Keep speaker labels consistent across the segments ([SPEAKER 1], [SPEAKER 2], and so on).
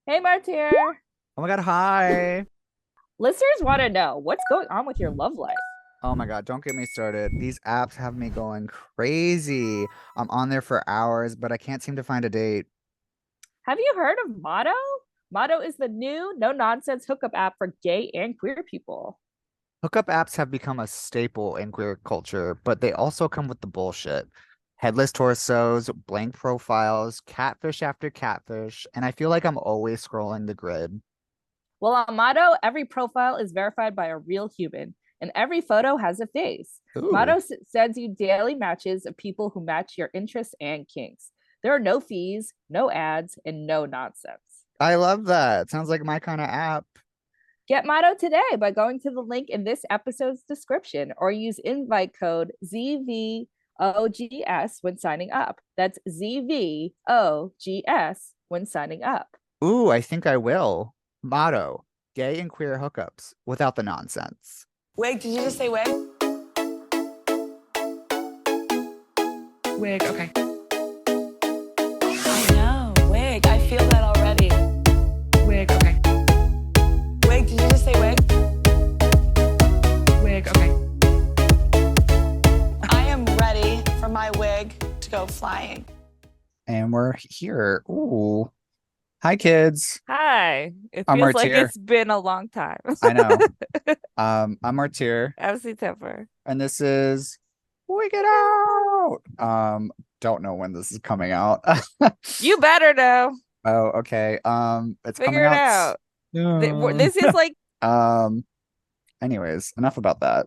[SPEAKER 1] Hey, Martyr.
[SPEAKER 2] Oh my God, hi.
[SPEAKER 1] Listeners want to know what's going on with your love life.
[SPEAKER 2] Oh my God, don't get me started. These apps have me going crazy. I'm on there for hours, but I can't seem to find a date.
[SPEAKER 1] Have you heard of Motto? Motto is the new no nonsense hookup app for gay and queer people.
[SPEAKER 2] Hookup apps have become a staple in queer culture, but they also come with the bullshit. Headless torsos, blank profiles, catfish after catfish, and I feel like I'm always scrolling the grid.
[SPEAKER 1] Well, on Motto, every profile is verified by a real human, and every photo has a face.
[SPEAKER 2] Ooh,
[SPEAKER 1] Motto sends you daily matches of people who match your interests and kinks. There are no fees, no ads, and no nonsense.
[SPEAKER 2] I love that. Sounds like my kind of app.
[SPEAKER 1] Get Motto today by going to the link in this episode's description or use invite code ZVOGS when signing up. That's ZVOGS when signing up.
[SPEAKER 2] Ooh, I think I will. Motto, gay and queer hookups without the nonsense.
[SPEAKER 3] Wig, did you just say wig? Wig, okay. I know, wig. I feel that already. Wig, okay. Wig, did you just say wig? Wig, okay. I am ready for my wig to go flying.
[SPEAKER 2] And we're here. Ooh. Hi, kids.
[SPEAKER 1] Hi. It
[SPEAKER 2] I'm
[SPEAKER 1] feels like
[SPEAKER 2] Martyr.
[SPEAKER 1] it's been a long time.
[SPEAKER 2] I know. I'm Martyr,
[SPEAKER 1] I'm September.
[SPEAKER 2] and this is We Get Out. Don't know when this is coming out.
[SPEAKER 1] You better know.
[SPEAKER 2] Oh, okay. It's coming
[SPEAKER 1] Figure it
[SPEAKER 2] out
[SPEAKER 1] out.
[SPEAKER 2] soon.
[SPEAKER 1] This is like,
[SPEAKER 2] Um, anyways, enough about that.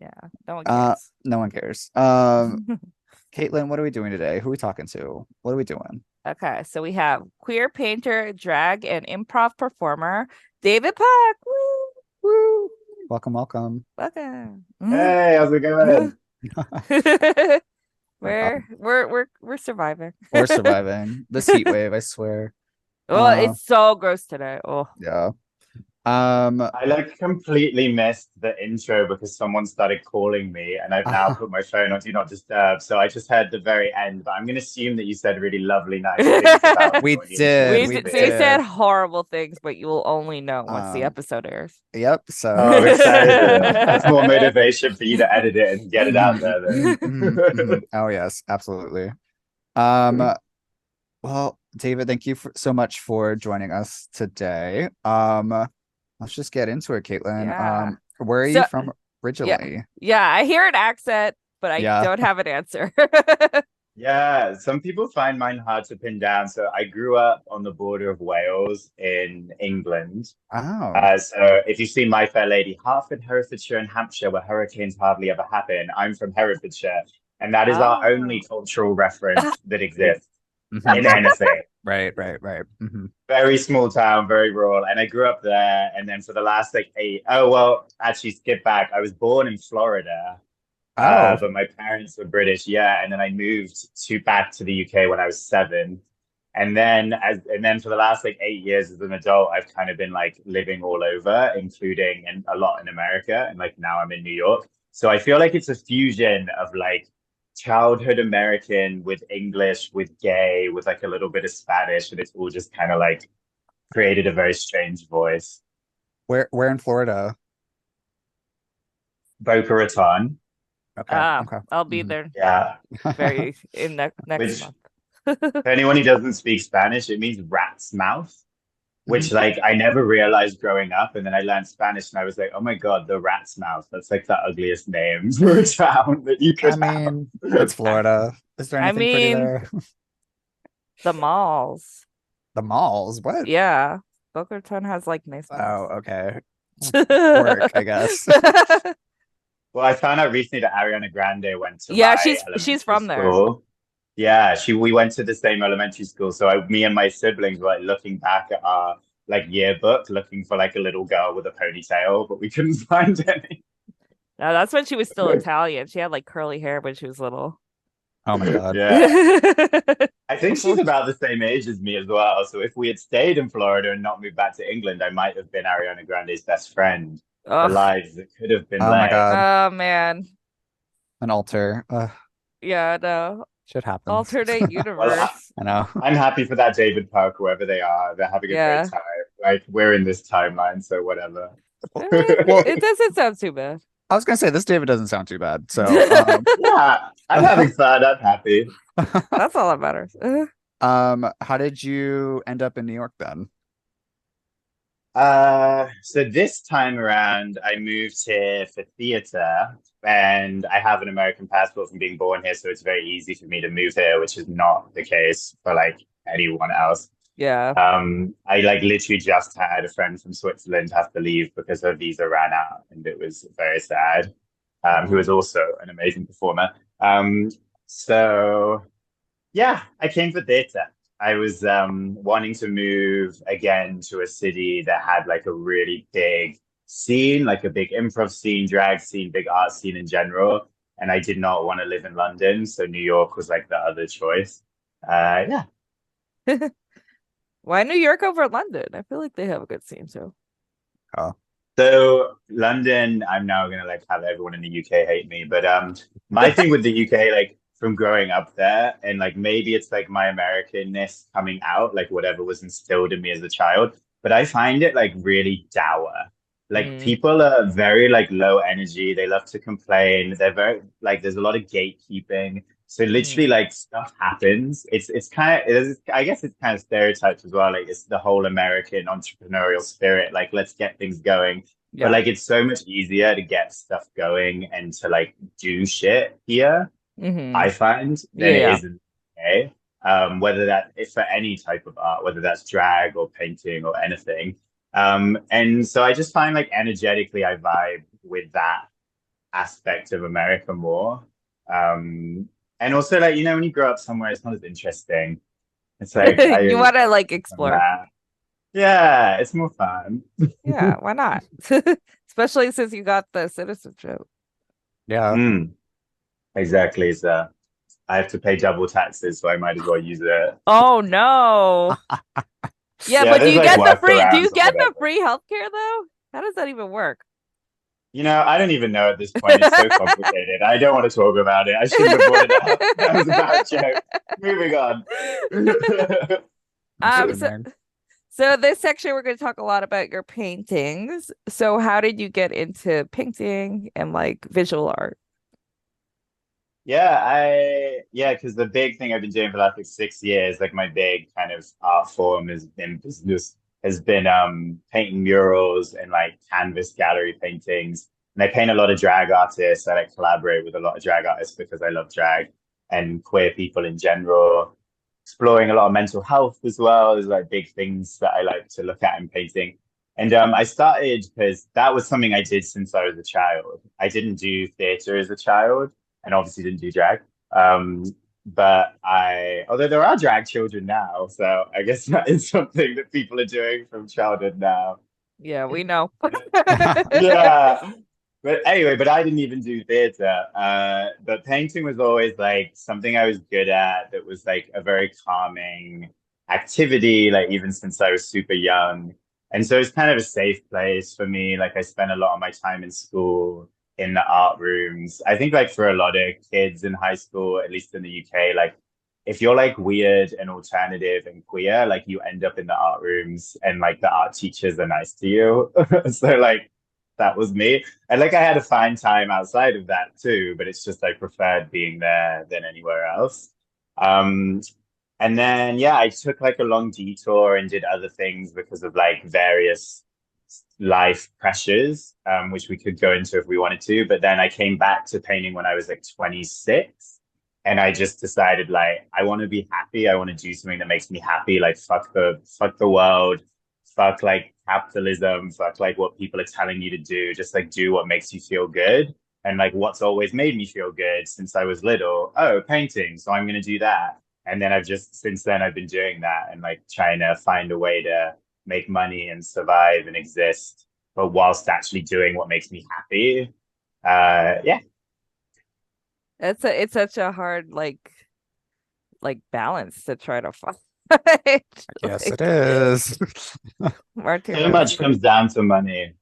[SPEAKER 1] yeah, no one cares.
[SPEAKER 2] No one cares. Caitlin, what are we doing today? Who are we talking to? What are we doing?
[SPEAKER 1] Okay, so we have queer painter, drag, and improv performer David Puck. Woo!
[SPEAKER 2] Woo! Welcome, welcome.
[SPEAKER 1] Welcome.
[SPEAKER 4] Hey, how's it going?
[SPEAKER 1] We're surviving.
[SPEAKER 2] We're surviving this heat wave, I swear.
[SPEAKER 1] Oh, it's so gross today. Oh,
[SPEAKER 2] Yeah.
[SPEAKER 4] I like completely missed the intro because someone started calling me and I've now put my phone on Do Not Disturb. So I just heard the very end, but I'm going to assume that you said really lovely, nice things about
[SPEAKER 2] We
[SPEAKER 4] me on the
[SPEAKER 2] did,
[SPEAKER 4] intro.
[SPEAKER 2] we
[SPEAKER 1] we
[SPEAKER 2] did.
[SPEAKER 1] said horrible things, but you will only know once the episode airs.
[SPEAKER 2] Yep. So
[SPEAKER 4] Oh, excited. That's more motivation for you to edit it and get it out there then.
[SPEAKER 2] Oh yes, absolutely. Well, David, thank you so much for joining us today. Let's just get into it, Caitlin.
[SPEAKER 1] Yeah.
[SPEAKER 2] Where are
[SPEAKER 1] So-
[SPEAKER 2] you from originally?
[SPEAKER 1] Yeah, I hear an accent, but I
[SPEAKER 2] Yeah.
[SPEAKER 1] don't have an answer.
[SPEAKER 4] Yeah, some people find mine hard to pin down. So I grew up on the border of Wales in England.
[SPEAKER 2] Oh,
[SPEAKER 4] So if you've seen My Fair Lady, Hertford, Herefordshire, and Hampshire, where hurricanes hardly ever happen, I'm from Herefordshire, and that is our only cultural reference that exists
[SPEAKER 2] mhm.
[SPEAKER 4] in anything.
[SPEAKER 2] Right.
[SPEAKER 4] Very small town, very rural, and I grew up there. And then for the last actually, skip back. I was born in Florida,
[SPEAKER 2] Oh,
[SPEAKER 4] but my parents were British, yeah. And then I moved back to the UK when I was 7. And then for the last like 8 years as an adult, I've kind of been like living all over, including and a lot in America. And like now I'm in New York. So I feel like it's a fusion of like childhood American with English, with gay, with like a little bit of Spanish, and it's all just kind of like created a very strange voice.
[SPEAKER 2] where in Florida?
[SPEAKER 4] Boca Raton.
[SPEAKER 2] Okay.
[SPEAKER 1] I'll be
[SPEAKER 2] Mhm.
[SPEAKER 1] there
[SPEAKER 4] Yeah.
[SPEAKER 1] very in next
[SPEAKER 4] Which
[SPEAKER 1] month.
[SPEAKER 4] for anyone who doesn't speak Spanish, it means rat's mouth, which
[SPEAKER 2] Mhm.
[SPEAKER 4] like I never realized growing up. And then I learned Spanish and I was like, oh my God, the rat's mouth. That's like the ugliest name for a town that you could
[SPEAKER 2] I mean, it's Florida. Is there
[SPEAKER 1] I
[SPEAKER 2] anything pretty
[SPEAKER 1] mean,
[SPEAKER 2] there?
[SPEAKER 1] the malls.
[SPEAKER 2] The malls? What?
[SPEAKER 1] Yeah, Boca Raton has like nice malls.
[SPEAKER 2] Oh, okay. Work, I guess.
[SPEAKER 4] Well, I found out recently that Ariana Grande went to
[SPEAKER 1] Yeah,
[SPEAKER 4] my
[SPEAKER 1] she's
[SPEAKER 4] elementary
[SPEAKER 1] from there.
[SPEAKER 4] school. Yeah, we went to the same elementary school. So me and my siblings were like looking back at our like yearbook, looking for like a little girl with a ponytail, but we couldn't find any.
[SPEAKER 1] No, that's when she was still Italian. She had like curly hair when she was little.
[SPEAKER 2] Oh my God.
[SPEAKER 4] Yeah. I think she's about the same age as me as well. So if we had stayed in Florida and not moved back to England, I might have been Ariana Grande's best friend. The
[SPEAKER 1] Ugh.
[SPEAKER 4] lives that could have been
[SPEAKER 2] Oh my
[SPEAKER 4] led.
[SPEAKER 2] God.
[SPEAKER 1] Oh man.
[SPEAKER 2] An altar.
[SPEAKER 1] Yeah, no.
[SPEAKER 2] Shit happens.
[SPEAKER 3] Alternate
[SPEAKER 4] Well,
[SPEAKER 3] universe.
[SPEAKER 2] I know.
[SPEAKER 4] I'm happy for that David Park, whoever they are. They're having a
[SPEAKER 3] Yeah.
[SPEAKER 4] great time. Like we're in this timeline, so whatever.
[SPEAKER 2] Well,
[SPEAKER 3] It doesn't sound too bad.
[SPEAKER 2] I was gonna say this David doesn't sound too bad. So
[SPEAKER 4] Yeah, I'm having fun. I'm happy.
[SPEAKER 3] That's all that matters.
[SPEAKER 2] how did you end up in New York then?
[SPEAKER 4] So this time around, I moved here for theatre, and I have an American passport from being born here, so it's very easy for me to move here, which is not the case for like anyone else.
[SPEAKER 3] Yeah.
[SPEAKER 4] I like literally just had a friend from Switzerland have to leave because her visa ran out, and it was very sad. Who is also an amazing performer. So yeah, I came for theatre. I was wanting to move again to a city that had like a really big scene, like a big improv scene, drag scene, big art scene in general. And I did not want to live in London, so New York was like the other choice. Yeah.
[SPEAKER 3] Why New York over London? I feel like they have a good scene too.
[SPEAKER 4] So London, I'm now gonna like have everyone in the UK hate me, but my thing with the UK, like from growing up there, and like maybe it's like my Americanness coming out, like whatever was instilled in me as a child, but I find it like really dour. Like people are very like low energy. They love to complain. They're very like there's a lot of gatekeeping. So literally like stuff happens. It's kind of I guess it's kind of stereotyped as well. Like it's the whole American entrepreneurial spirit. Like let's get things going.
[SPEAKER 3] Yeah.
[SPEAKER 4] But like it's so much easier to get stuff going and to like do shit here. I find than it is in the UK. Whether that is for any type of art, whether that's drag or painting or anything. And so I just find like energetically I vibe with that aspect of America more. And also like, you know, when you grow up somewhere, it's not as interesting. It's like
[SPEAKER 3] you want to like explore.
[SPEAKER 4] Yeah, it's more fun.
[SPEAKER 3] Yeah, why not? Especially since you got the citizenship.
[SPEAKER 2] Yeah.
[SPEAKER 4] Exactly. So I have to pay double taxes, so I might as well use it.
[SPEAKER 3] Oh no. Yeah, but do you get the free healthcare though? How does that even work?
[SPEAKER 4] You know, I don't even know at this point. It's so complicated. I don't want to talk about it. I shouldn't have brought it up. That was a bad joke. Moving on.
[SPEAKER 3] So this section we're going to talk a lot about your paintings. So how did you get into painting and like visual art?
[SPEAKER 4] Because the big thing I've been doing for the last like 6 years, like my big kind of art form has been painting murals and like canvas gallery paintings. And I paint a lot of drag artists. I like collaborate with a lot of drag artists because I love drag and queer people in general. Exploring a lot of mental health as well. There's like big things that I like to look at in painting. And I started because that was something I did since I was a child. I didn't do theatre as a child and obviously didn't do drag. Although there are drag children now, so I guess that is something that people are doing from childhood now.
[SPEAKER 3] Yeah, we know.
[SPEAKER 4] Yeah. But anyway, but I didn't even do theatre. But painting was always like something I was good at that was like a very calming activity, like even since I was super young. And so it's kind of a safe place for me. Like I spent a lot of my time in school in the art rooms. I think like for a lot of kids in high school, at least in the UK, like if you're like weird and alternative and queer, like you end up in the art rooms and like the art teachers are nice to you. So like that was me. And like I had a fine time outside of that too, but it's just I preferred being there than anywhere else. And then I took like a long detour and did other things because of like various life pressures, which we could go into if we wanted to. But then I came back to painting when I was like 26. And I just decided like I want to be happy. I want to do something that makes me happy. Like fuck the world. Fuck like capitalism, fuck like what people are telling you to do, just like do what makes you feel good. And like what's always made me feel good since I was little, painting, so I'm gonna do that. And then since then I've been doing that and like trying to find a way to make money and survive and exist, but whilst actually doing what makes me happy.
[SPEAKER 3] It's such a hard like balance to try to find.
[SPEAKER 2] Yes, it is.
[SPEAKER 3] Martyr
[SPEAKER 4] so much comes down to money.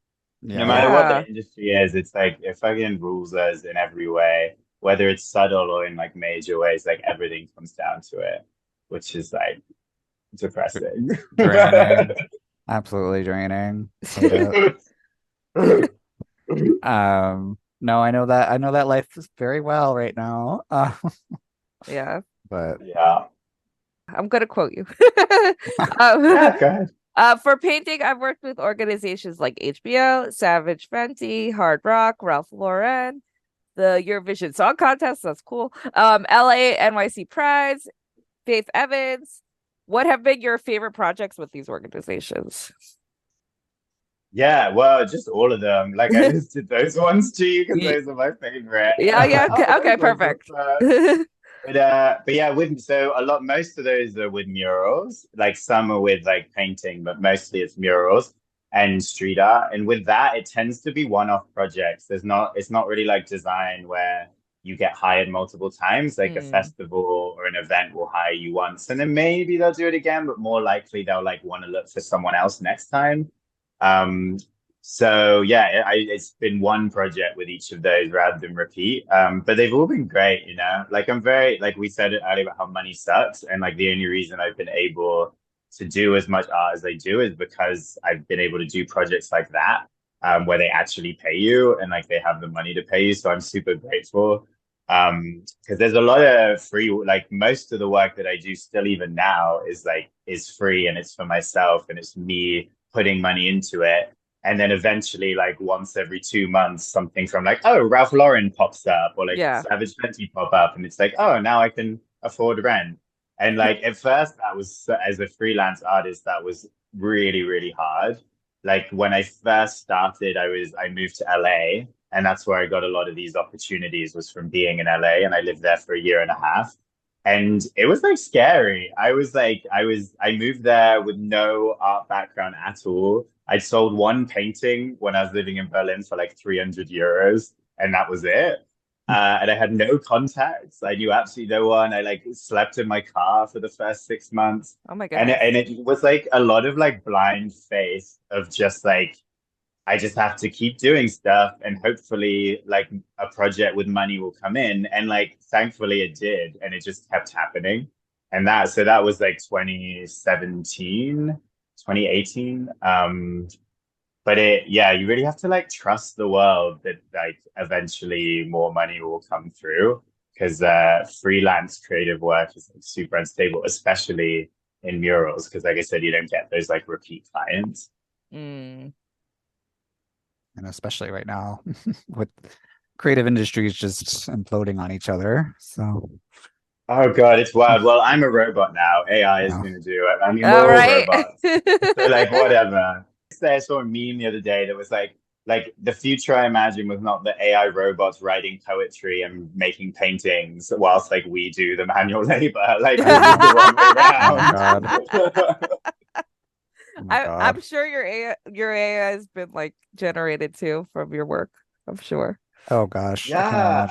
[SPEAKER 2] Yeah.
[SPEAKER 4] No matter what the industry is, it's like it fucking rules us in every way. whether it's subtle or in like major ways, like everything comes down to it, which is like depressing.
[SPEAKER 2] Draining. Absolutely draining. Hate it. No, I know that life very well right now.
[SPEAKER 3] Yeah.
[SPEAKER 2] But
[SPEAKER 4] Yeah.
[SPEAKER 3] I'm gonna quote you.
[SPEAKER 4] Yeah, go ahead.
[SPEAKER 3] For painting, I've worked with organizations like HBO, Savage Fenty, Hard Rock, Ralph Lauren, the Eurovision Song Contest. That's cool. LA NYC Prize, Faith Evans. What have been your favorite projects with these organizations?
[SPEAKER 4] Yeah, well, just all of them. Like I listed those ones to you because those are my favorite.
[SPEAKER 3] Yeah. Okay,
[SPEAKER 4] Those ones are
[SPEAKER 3] perfect.
[SPEAKER 4] fun. But yeah, most of those are with murals. Like some are with like painting, but mostly it's murals and street art. And with that, it tends to be one-off projects. It's not really like design where you get hired multiple times. Like a festival or an event will hire you once, and then maybe they'll do it again, but more likely they'll like want to look for someone else next time. So yeah, it's been one project with each of those rather than repeat. But they've all been great, you know. Like I'm very, like we said it earlier about how money sucks, and like the only reason I've been able to do as much art as I do is because I've been able to do projects like that, where they actually pay you and like they have the money to pay you. So I'm super grateful. Because there's a lot of free, like most of the work that I do still even now is free, and it's for myself, and it's me putting money into it. And then eventually, like once every 2 months, something from like, oh, Ralph Lauren pops up, or like Savage Fenty pop up, and it's like, oh, now I can afford rent. And like at first, that was, as a freelance artist, that was really, really hard. Like when I first started, I moved to LA, and that's where I got a lot of these opportunities, was from being in LA, and I lived there for a year and a half. And it was like scary. I moved there with no art background at all. I'd sold one painting when I was living in Berlin for like 300 euros, and that was it. And I had no contacts. I knew absolutely no one. I like slept in my car for the first 6 months.
[SPEAKER 3] Oh my
[SPEAKER 4] And
[SPEAKER 3] goodness.
[SPEAKER 4] it was like a lot of like blind faith of just like, I just have to keep doing stuff, and hopefully like a project with money will come in. And like thankfully it did, and it just kept happening. And that was like 2017, 2018. But you really have to like trust the world that like eventually more money will come through, because freelance creative work is like super unstable, especially in murals, because like I said, you don't get those like repeat clients.
[SPEAKER 2] And especially right now with creative industries just imploding on each other. So
[SPEAKER 4] oh god, it's wild. Well, I'm a robot now. AI is going to do it. I mean, we're
[SPEAKER 3] All
[SPEAKER 4] all
[SPEAKER 3] right.
[SPEAKER 4] robots. So like whatever. I saw a meme the other day that was like the future I imagine was not the AI robots writing poetry and making paintings whilst like we do the manual labor. Like this is the wrong way around.
[SPEAKER 2] Oh god. Oh
[SPEAKER 3] I'm sure your AI has been like generated too from your work. I'm sure.
[SPEAKER 2] Oh gosh.
[SPEAKER 4] Yeah,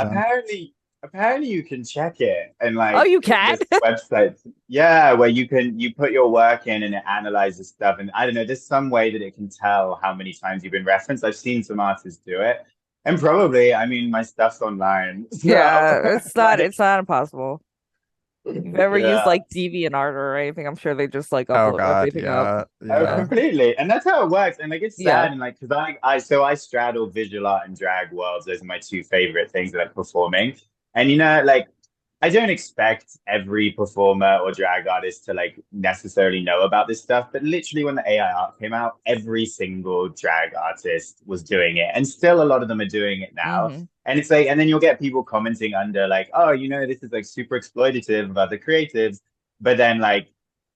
[SPEAKER 4] apparently you can check it, and like,
[SPEAKER 3] oh, you can?
[SPEAKER 4] Websites, yeah, where you put your work in and it analyzes stuff, and I don't know, there's some way that it can tell how many times you've been referenced. I've seen some artists do it, and probably, I mean, my stuff's online. So.
[SPEAKER 3] Yeah, it's not impossible. You've ever used like DeviantArt or anything? I'm sure they just like upload everything up.
[SPEAKER 4] Oh, completely. And that's how it works. And like it's sad, and like because I straddle visual art and drag worlds. Those are my two favorite things that I'm performing. And you know, like I don't expect every performer or drag artist to like necessarily know about this stuff, but literally when the AI art came out, every single drag artist was doing it, and still a lot of them are doing it now. And it's like, and then you'll get people commenting under like, oh, you know, this is like super exploitative about the creatives, but then like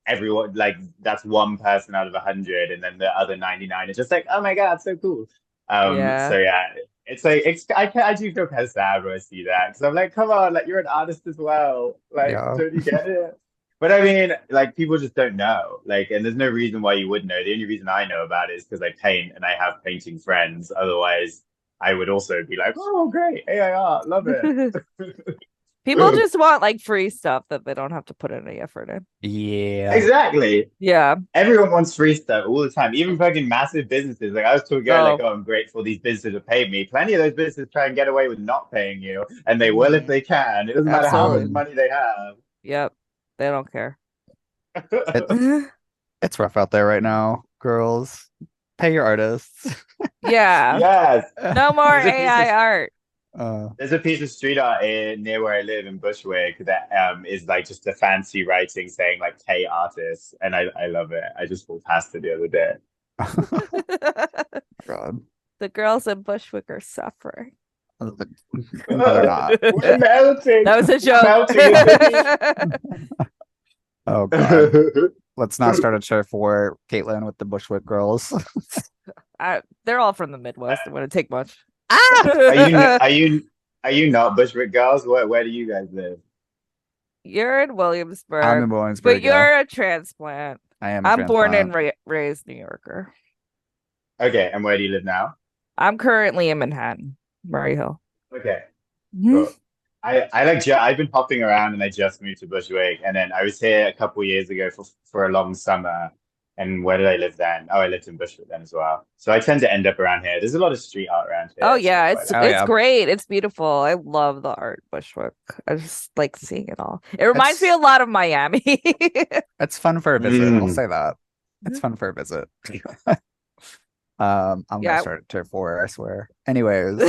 [SPEAKER 4] everyone, like that's one person out of 100, and then the other 99 is just like, oh my god, so cool. So yeah. It's like I do feel kind of sad when I see that, because I'm like, come on, like you're an artist as well, like don't you get it? But I mean, like people just don't know, like, and there's no reason why you would know. The only reason I know about it is because I paint and I have painting friends. Otherwise, I would also be like, oh great, AI art, love it.
[SPEAKER 3] People just want like free stuff that they don't have to put any effort in.
[SPEAKER 2] Yeah.
[SPEAKER 4] Exactly.
[SPEAKER 3] Yeah.
[SPEAKER 4] Everyone wants free stuff all the time, even fucking massive businesses. Like I was talking earlier, like, oh, I'm grateful these businesses have paid me. Plenty of those businesses try and get away with not paying you, and they will if they can. It doesn't matter how much
[SPEAKER 3] Absolutely.
[SPEAKER 4] money they have.
[SPEAKER 3] Yep. They don't care.
[SPEAKER 2] It's rough out there right now, girls. Pay your artists.
[SPEAKER 3] Yeah.
[SPEAKER 4] Yes.
[SPEAKER 3] No more
[SPEAKER 4] There's a piece
[SPEAKER 3] AI
[SPEAKER 4] of-
[SPEAKER 3] art.
[SPEAKER 4] There's a piece of street art near where I live in Bushwick that is like just a fancy writing saying like K artist, and I love it. I just walked past it the other day.
[SPEAKER 2] God.
[SPEAKER 3] The girls in Bushwick are suffering.
[SPEAKER 2] No, they're not.
[SPEAKER 4] We're melting.
[SPEAKER 3] That was a joke.
[SPEAKER 4] Melting in the
[SPEAKER 2] Oh God.
[SPEAKER 4] heat.
[SPEAKER 2] Let's not start a turf war, Caitlin, with the Bushwick girls.
[SPEAKER 3] They're all from the Midwest. It wouldn't take much.
[SPEAKER 4] Are you not Bushwick girls? Where do you guys live?
[SPEAKER 3] You're in Williamsburg,
[SPEAKER 2] I'm in Williamsburg.
[SPEAKER 3] but you're a transplant.
[SPEAKER 2] I am.
[SPEAKER 3] I'm born and raised New Yorker.
[SPEAKER 4] Okay, and where do you live now?
[SPEAKER 3] I'm currently in Manhattan, Murray Hill.
[SPEAKER 4] Okay, cool. I've been hopping around and I just moved to Bushwick, and then I was here a couple years ago for a long summer. And where did I live then? Oh, I lived in Bushwick then as well. So I tend to end up around here. There's a lot of street art around here.
[SPEAKER 3] Oh yeah, it's
[SPEAKER 2] yeah.
[SPEAKER 3] great. It's beautiful. I love the art Bushwick. I just like seeing it all. It reminds me a lot of Miami.
[SPEAKER 2] It's fun for a visit. I'll say that. It's fun for a visit. I'm gonna start at turf war, I swear. Anyways.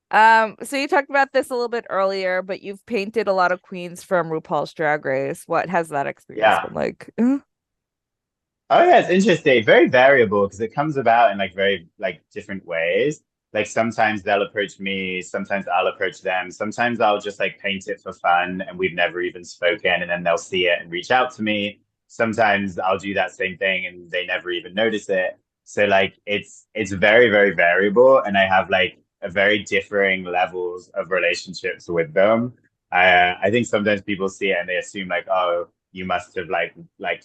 [SPEAKER 3] So you talked about this a little bit earlier, but you've painted a lot of queens from RuPaul's Drag Race. What has that experience been like?
[SPEAKER 4] Oh yeah, it's interesting. Very variable because it comes about in like very like different ways. Like sometimes they'll approach me, sometimes I'll approach them, sometimes I'll just like paint it for fun and we've never even spoken, and then they'll see it and reach out to me. Sometimes I'll do that same thing and they never even notice it. So like it's very, very variable, and I have like a very differing levels of relationships with them. I think sometimes people see it and they assume like, oh, you must have like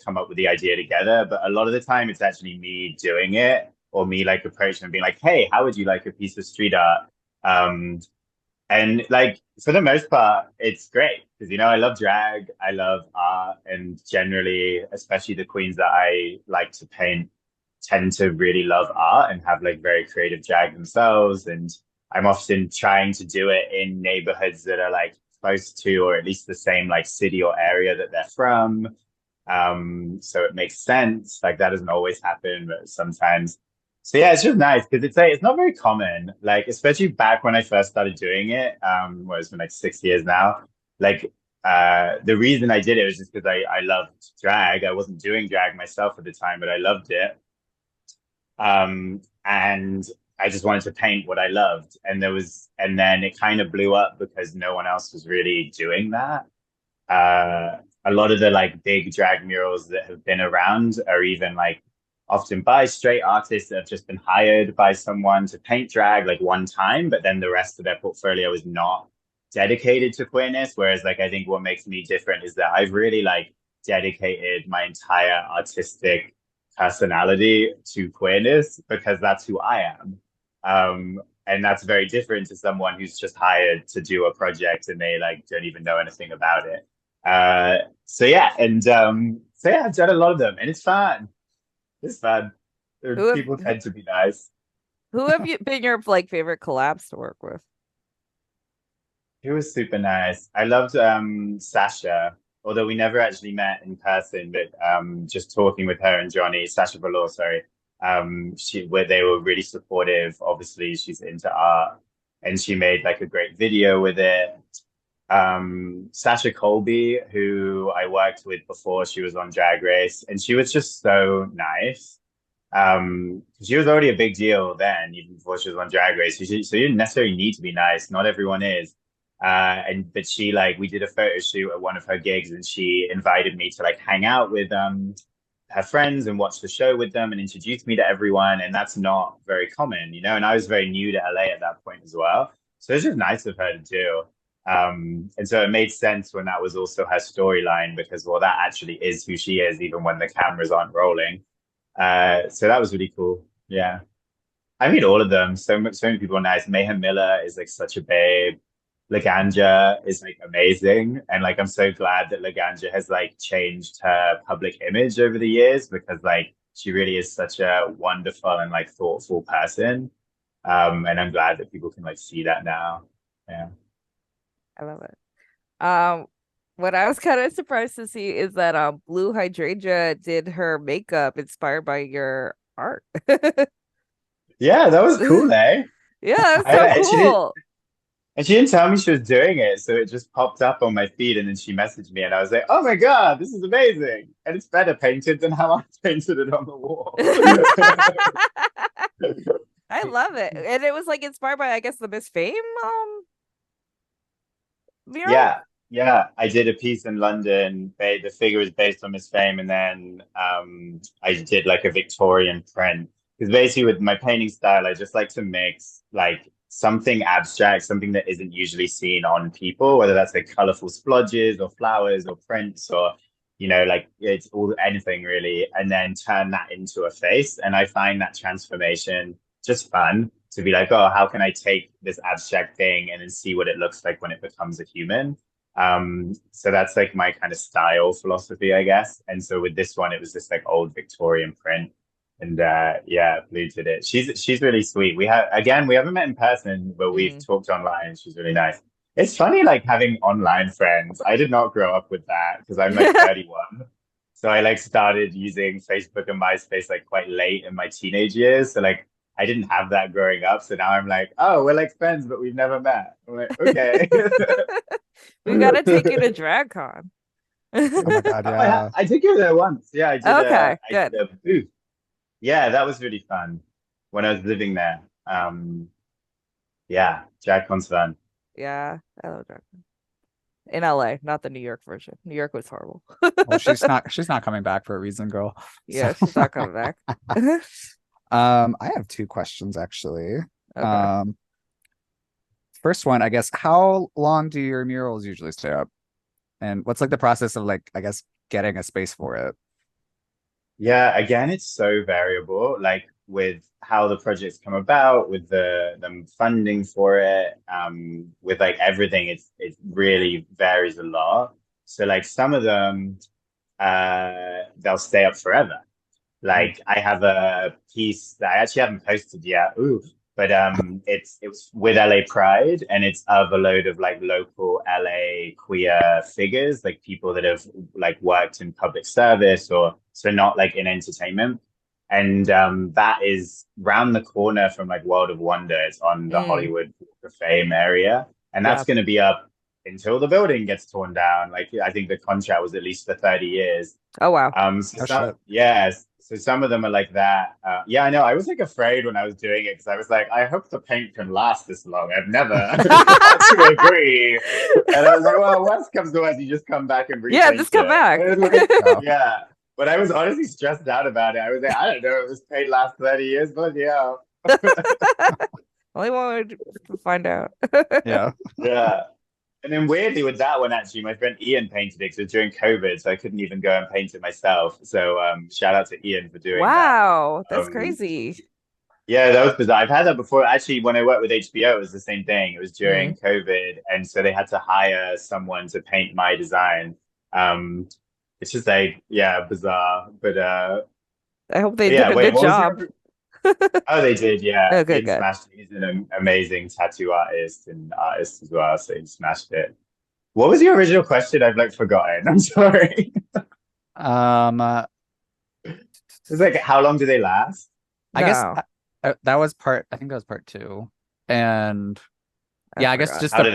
[SPEAKER 4] come up with the idea together. But a lot of the time it's actually me doing it, or me like approaching and being like, hey, how would you like a piece of street art? And like for the most part, it's great because, you know, I love drag, I love art, and generally, especially the queens that I like to paint tend to really love art and have like very creative drag themselves. And I'm often trying to do it in neighborhoods that are like close to, or at least the same like city or area that they're from. So it makes sense. Like that doesn't always happen, but sometimes. So yeah, it's just nice because it's not very common. Like especially back when I first started doing it, well, it's been like 6 years now. Like the reason I did it was just because I loved drag. I wasn't doing drag myself at the time, but I loved it. And I just wanted to paint what I loved. And then it kind of blew up because no one else was really doing that. A lot of the like big drag murals that have been around are even like often by straight artists that have just been hired by someone to paint drag like one time, but then the rest of their portfolio is not dedicated to queerness. Whereas like I think what makes me different is that I've really like dedicated my entire artistic personality to queerness because that's who I am. And that's very different to someone who's just hired to do a project and they like don't even know anything about it. So yeah, I've done a lot of them and it's fun. It's fun. People tend to be nice.
[SPEAKER 3] Who have you been your like favorite collabs to work with?
[SPEAKER 4] It was super nice. I loved Sasha, although we never actually met in person, but just talking with her and Johnny, Sasha Velour, sorry. They were really supportive. Obviously, she's into art, and she made like a great video with it. Sasha Colby, who I worked with before she was on Drag Race, and she was just so nice. She was already a big deal then, even before she was on Drag Race. So you didn't necessarily need to be nice. Not everyone is. But she like we did a photo shoot at one of her gigs, and she invited me to like hang out with her friends and watch the show with them and introduce me to everyone. And that's not very common, you know. And I was very new to LA at that point as well, so it's just nice of her to do. And so it made sense when that was also her storyline, because well, that actually is who she is, even when the cameras aren't rolling. So that was really cool. Yeah, I mean all of them. So many people are nice. Mayhem Miller is like such a babe. Laganja is like amazing, and like I'm so glad that Laganja has like changed her public image over the years, because like she really is such a wonderful and like thoughtful person. And I'm glad that people can like see that now. Yeah.
[SPEAKER 3] I love it. Um, what I was kind of surprised to see is that Blue Hydrangea did her makeup inspired by your art.
[SPEAKER 4] Yeah, that was cool, eh?
[SPEAKER 3] Yeah, that's
[SPEAKER 4] I
[SPEAKER 3] so
[SPEAKER 4] and she didn't
[SPEAKER 3] cool.
[SPEAKER 4] and she didn't tell me she was doing it, so it just popped up on my feed, and then she messaged me, and I was like, "Oh my God, this is amazing!" And it's better painted than how I painted it on the wall.
[SPEAKER 3] I love it. And it was like inspired by, I guess, the Miss Fame mural.
[SPEAKER 4] Yeah, yeah. I did a piece in London. The figure was based on Miss Fame, and then I did like a Victorian print. Because basically, with my painting style, I just like to mix like something abstract, something that isn't usually seen on people, whether that's like colorful splodges or flowers or prints or like it's all anything really, and then turn that into a face. And I find that transformation just fun to be like, oh, how can I take this abstract thing and then see what it looks like when it becomes a human? So that's like my kind of style philosophy, I guess. And so with this one, it was this like old Victorian print. And yeah, Blue did it. She's really sweet. We haven't met in person, but we've talked online, and she's really nice. It's funny like having online friends. I did not grow up with that because I'm like 31. So I like started using Facebook and MySpace like quite late in my teenage years. So like I didn't have that growing up. So now I'm like, oh, we're like friends, but we've never met. I'm like, okay.
[SPEAKER 3] We gotta take you to DragCon.
[SPEAKER 2] Oh my God, yeah.
[SPEAKER 4] I did go there once. Yeah, I did.
[SPEAKER 3] Okay,
[SPEAKER 4] I
[SPEAKER 3] good.
[SPEAKER 4] did a booth. Yeah, that was really fun when I was living there. Yeah, DragCon's fun.
[SPEAKER 3] Yeah, I love DragCon. In LA, not the New York version. New York was horrible.
[SPEAKER 2] Well, she's not coming back for a reason, girl.
[SPEAKER 3] Yeah, she's not coming back.
[SPEAKER 2] I have two questions actually.
[SPEAKER 3] Okay.
[SPEAKER 2] First one, I guess, how long do your murals usually stay up? And what's like the process of like, I guess, getting a space for it?
[SPEAKER 4] Yeah, again, it's so variable, like with how the projects come about, with them funding for it, with like everything, it really varies a lot. So like some of them, they'll stay up forever. Like I have a piece that I actually haven't posted yet. Ooh, but it was with LA Pride, and it's of a load of like local LA queer figures, like people that have like worked in public service or so not like in entertainment. And that is round the corner from like World of Wonder. It's on the Hollywood Walk of Fame area, and that's going to be up until the building gets torn down. Like I think the contract was at least for 30 years.
[SPEAKER 3] Oh wow.
[SPEAKER 4] So some of them are like that. Yeah, I know. I was like afraid when I was doing it because I was like, I hope the paint can last this long. I've never to agree. And I was like, well, worst comes to worst, you just come back and repaint
[SPEAKER 3] just come back.
[SPEAKER 4] Yeah. But I was honestly stressed out about it. I was like, I don't know if this paint lasts 30 years, but yeah.
[SPEAKER 3] Only one way to find out.
[SPEAKER 2] Yeah.
[SPEAKER 4] Yeah. And then weirdly with that one, actually, my friend Ian painted it because it was during COVID, so I couldn't even go and paint it myself. So shout out to Ian for doing that.
[SPEAKER 3] Wow, that's crazy.
[SPEAKER 4] Yeah, that was bizarre. I've had that before. Actually, when I worked with HBO, it was the same thing. It was during COVID, and so they had to hire someone to paint my design. It's just like, yeah, bizarre. But
[SPEAKER 3] I hope they did a good job.
[SPEAKER 4] Oh, they did, yeah.
[SPEAKER 3] Oh, good.
[SPEAKER 4] He's an amazing tattoo artist as well, so he smashed it. What was your original question? I've like forgotten. I'm sorry. It's like, how long do they last?
[SPEAKER 2] I guess that was I think that was part two. And I guess just how do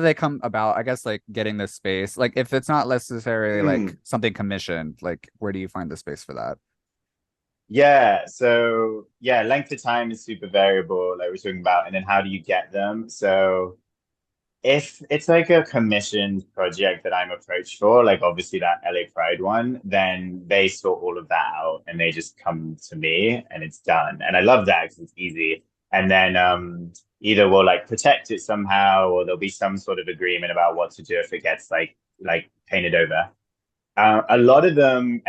[SPEAKER 2] they come about? I guess like getting this space, like if it's not necessarily like something commissioned, like where do you find the space for that?
[SPEAKER 4] Yeah, so yeah, length of time is super variable, like we're talking about, and then how do you get them? So if it's like a commissioned project that I'm approached for, like obviously that LA Pride one, then they sort all of that out and they just come to me and it's done. And I love that because it's easy. And then either we'll like protect it somehow, or there'll be some sort of agreement about what to do if it gets like painted over. A lot of them,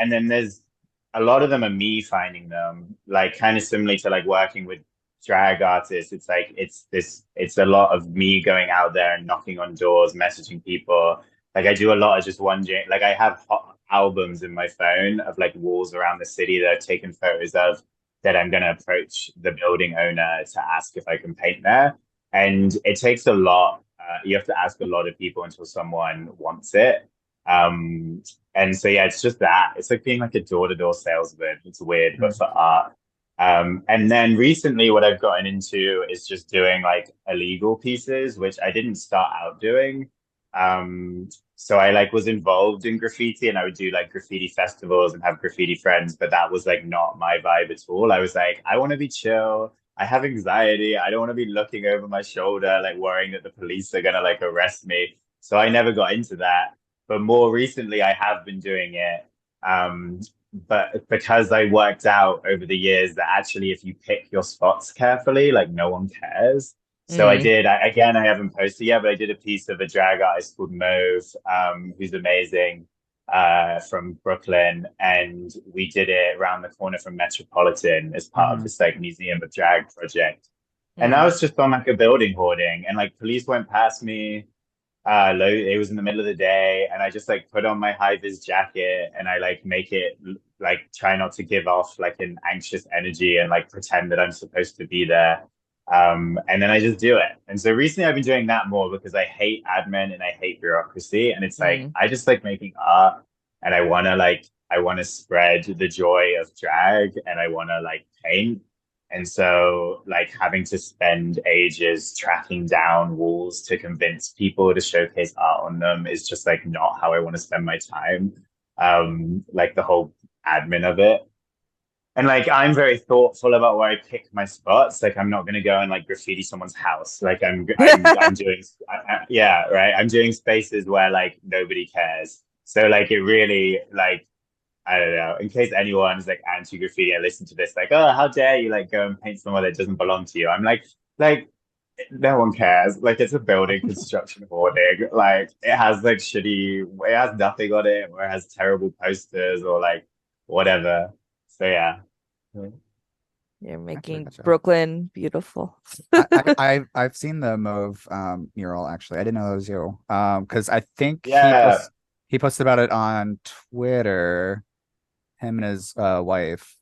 [SPEAKER 4] a lot of them are me finding them, like kind of similar to like working with drag artist, it's like it's a lot of me going out there and knocking on doors, messaging people. Like I do a lot of just wondering, like I have albums in my phone of like walls around the city that I've taken photos of that I'm going to approach the building owner to ask if I can paint there. And it takes a lot. You have to ask a lot of people until someone wants it. And so, yeah, it's just that. It's like being like a door-to-door salesman. It's weird, but for art. And then recently what I've gotten into is just doing like illegal pieces, which I didn't start out doing. So I like was involved in graffiti and I would do like graffiti festivals and have graffiti friends, but that was like not my vibe at all. I was like, I want to be chill. I have anxiety. I don't want to be looking over my shoulder, like worrying that the police are gonna like arrest me. So I never got into that. But more recently, I have been doing it. But because I worked out over the years that actually, if you pick your spots carefully, like no one cares. So I did. I haven't posted yet, but I did a piece of a drag artist called Mauve, who's amazing, from Brooklyn, and we did it around the corner from Metropolitan as part of this like Museum of Drag project. And I was just on like a building hoarding, and like police went past me. It was in the middle of the day, and I just like put on my high vis jacket, and I like make it like try not to give off like an anxious energy, and like pretend that I'm supposed to be there. And then I just do it. And so recently I've been doing that more because I hate admin and I hate bureaucracy. And it's like I just like making art, and I wanna spread the joy of drag, and I wanna like paint. And so like having to spend ages tracking down walls to convince people to showcase art on them is just like not how I want to spend my time. Like the whole admin of it. And like I'm very thoughtful about where I pick my spots. Like I'm not going to go and like graffiti someone's house. Like I'm doing yeah, right. I'm doing spaces where like nobody cares. So like it really like I don't know, in case anyone's like anti-graffiti and listen to this, like, oh, how dare you like go and paint somewhere that doesn't belong to you? I'm like no one cares. Like it's a building construction hoarding. Like it has like it has nothing on it, or it has terrible posters or like whatever. So yeah.
[SPEAKER 3] You're making Brooklyn beautiful.
[SPEAKER 2] I've seen the Mauve mural actually. I didn't know it was you. Because I think he posted about it on Twitter. Him and his wife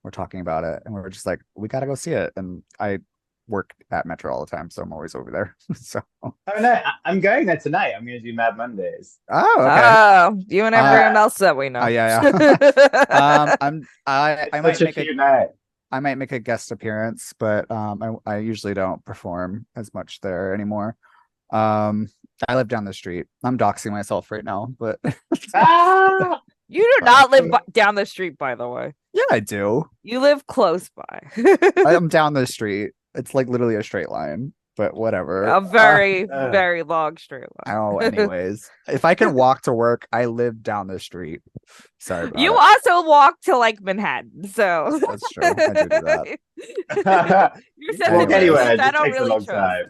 [SPEAKER 2] were talking about it, and we were just like, we gotta go see it. And I work at Metro all the time, so I'm always over there. So
[SPEAKER 4] no, I'm going there tonight. I'm gonna do Mad Mondays.
[SPEAKER 2] Oh, okay.
[SPEAKER 3] Oh, you and everyone else that we know.
[SPEAKER 2] Oh yeah. I might make a guest appearance, but I usually don't perform as much there anymore. I live down the street. I'm doxing myself right now, but
[SPEAKER 3] you do not live down the street, by the way.
[SPEAKER 2] Yeah, I do.
[SPEAKER 3] You live close by.
[SPEAKER 2] I'm down the street. It's like literally a straight line, but whatever.
[SPEAKER 3] A very, very long straight line.
[SPEAKER 2] Oh, anyways. If I can walk to work, I live down the street. Sorry about
[SPEAKER 3] you
[SPEAKER 2] it.
[SPEAKER 3] also walk to like Manhattan, so
[SPEAKER 2] that's true. I do that.
[SPEAKER 3] You said
[SPEAKER 4] anyway,
[SPEAKER 3] I don't really
[SPEAKER 4] long time.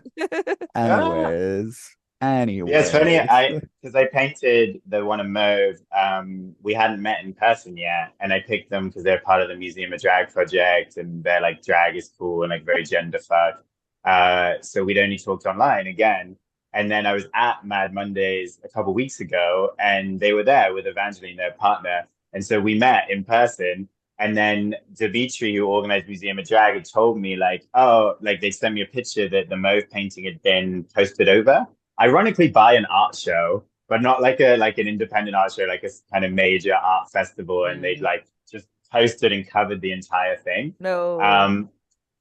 [SPEAKER 2] Anyways.
[SPEAKER 4] Yeah, it's funny. Because I painted the one of Mauve. We hadn't met in person yet, and I picked them because they're part of the Museum of Drag project, and they're like drag is cool and like very gender fuck. So we'd only talked online again, and then I was at Mad Mondays a couple weeks ago, and they were there with Evangeline, their partner, and so we met in person. And then Dimitri, who organized Museum of Drag, had told me like, oh, like they sent me a picture that the Mauve painting had been posted over. Ironically, by an art show, but not like an independent art show, like a kind of major art festival, and they'd like just posted and covered the entire thing.
[SPEAKER 3] No.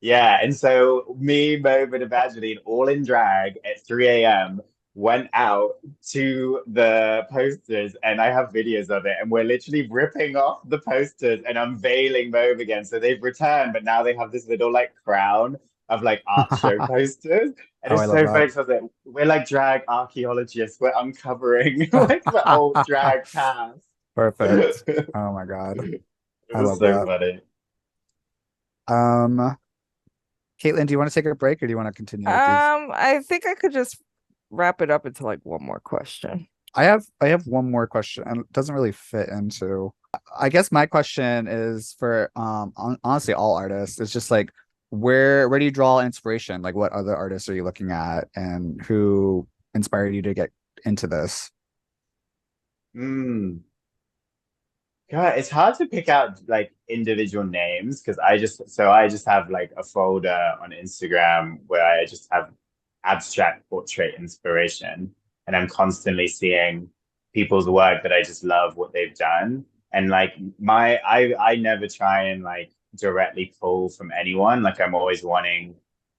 [SPEAKER 4] Yeah, and so me, Mauve, and Evangeline, all in drag at 3 a.m. went out to the posters, and I have videos of it, and we're literally ripping off the posters and unveiling Mauve again. So they've returned, but now they have this little like crown of like art show posters. And it's so funny. So like, we're like drag archaeologists. We're uncovering like the old drag past.
[SPEAKER 2] Perfect. Oh my god.
[SPEAKER 4] I love that.
[SPEAKER 2] Funny. Caitlin, do you want to take a break or do you want to continue with these?
[SPEAKER 3] I think I could just wrap it up into like one more question.
[SPEAKER 2] I have one more question, and it doesn't really fit into. I guess my question is for honestly all artists. It's just like, where do you draw inspiration? Like, what other artists are you looking at, and who inspired you to get into this?
[SPEAKER 4] Mm. God, it's hard to pick out like individual names because I just have like a folder on Instagram where I just have abstract portrait inspiration, and I'm constantly seeing people's work that I just love what they've done. And like I never try and like directly pull from anyone. Like I'm always wanting,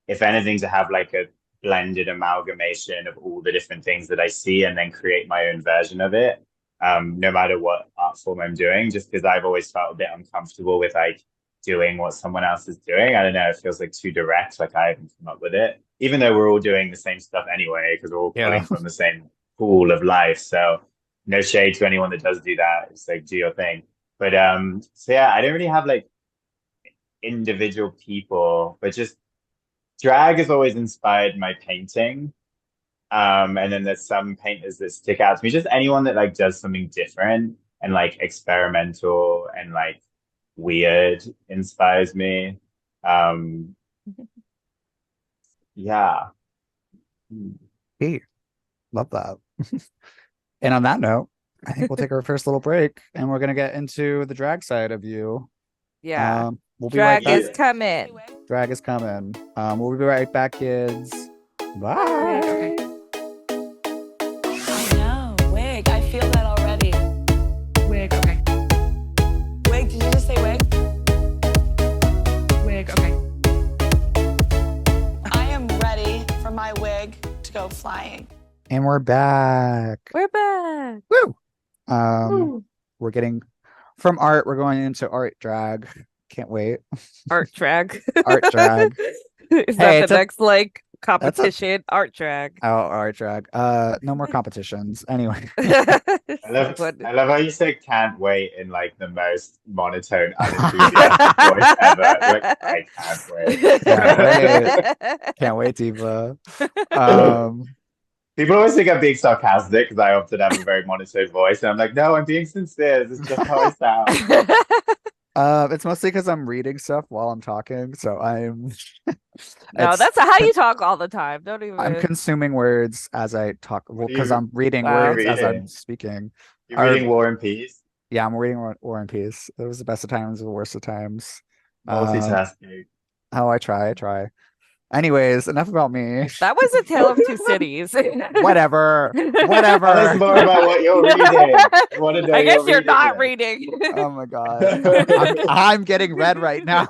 [SPEAKER 4] if anything, to have like a blended amalgamation of all the different things that I see and then create my own version of it, no matter what art form I'm doing, just because I've always felt a bit uncomfortable with like doing what someone else is doing. I don't know, it feels like too direct, like I haven't come up with it, even though we're all doing the same stuff anyway, because we're all pulling from the same pool of life. So no shade to anyone that does do that. It's like, do your thing. But so yeah, I don't really have like individual people, but just drag has always inspired my painting. And then there's some painters that stick out to me. Just anyone that like does something different and like experimental and like weird inspires me. Yeah.
[SPEAKER 2] Hey, love that. And on that note, I think we'll take our first little break, and we're gonna get into the drag side of you.
[SPEAKER 3] Yeah.
[SPEAKER 2] We'll be right
[SPEAKER 3] Drag
[SPEAKER 2] back.
[SPEAKER 3] is coming.
[SPEAKER 2] Drag is coming. We'll be right back, kids. Bye.
[SPEAKER 5] I know. Wig. I feel that already.
[SPEAKER 6] Wig, okay.
[SPEAKER 5] Wig, did you just say wig?
[SPEAKER 6] Wig, okay.
[SPEAKER 5] I am ready for my wig to go flying.
[SPEAKER 2] And we're back.
[SPEAKER 3] We're back.
[SPEAKER 2] Woo! We're getting from art, we're going into art drag. Can't wait.
[SPEAKER 3] Art drag.
[SPEAKER 2] Art drag.
[SPEAKER 3] Is
[SPEAKER 2] Hey,
[SPEAKER 3] that the next like competition? Art drag.
[SPEAKER 2] Oh, art drag. No more competitions. Anyway.
[SPEAKER 4] I love how you say can't wait in like the most monotone, unenthusiastic voice ever. Like, I can't wait.
[SPEAKER 2] Can't wait, Diva.
[SPEAKER 4] People always think I'm being sarcastic because I often have a very monotone voice. And I'm like, no, I'm being sincere. This is just how I sound.
[SPEAKER 2] It's mostly because I'm reading stuff while I'm talking. So I'm
[SPEAKER 3] No, that's how you talk all the time. Don't even.
[SPEAKER 2] I'm consuming words as I talk. Well, because I'm reading
[SPEAKER 3] Wow.
[SPEAKER 2] words as I'm speaking.
[SPEAKER 4] You're reading War and Peace?
[SPEAKER 2] Yeah, I'm reading War and Peace. It was the best of times, the worst of times.
[SPEAKER 4] Multitasking.
[SPEAKER 2] How I try. Anyways, enough about me.
[SPEAKER 3] That was A Tale of Two Cities.
[SPEAKER 2] Whatever.
[SPEAKER 4] Tell us more about what you're reading. I want to know
[SPEAKER 3] I guess you're
[SPEAKER 4] reading
[SPEAKER 3] not
[SPEAKER 4] then.
[SPEAKER 3] reading.
[SPEAKER 2] Oh my god. I'm getting red right now.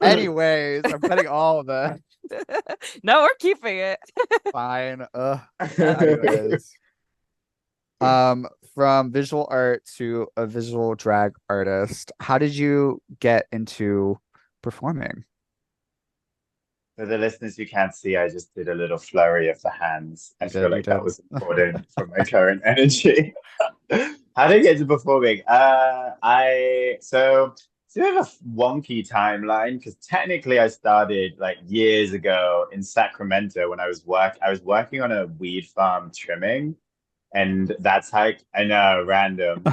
[SPEAKER 2] Anyways, I'm cutting all of that.
[SPEAKER 3] No, we're keeping it.
[SPEAKER 2] Fine. Anyways. From visual art to a visual drag artist, how did you get into performing?
[SPEAKER 4] For the listeners who can't see, I just did a little flurry of the hands. I feel like that was important for my current energy. How did I get into performing? So it's a bit of a wonky timeline because technically I started like years ago in Sacramento when I was working on a weed farm trimming. And that's how I know, random.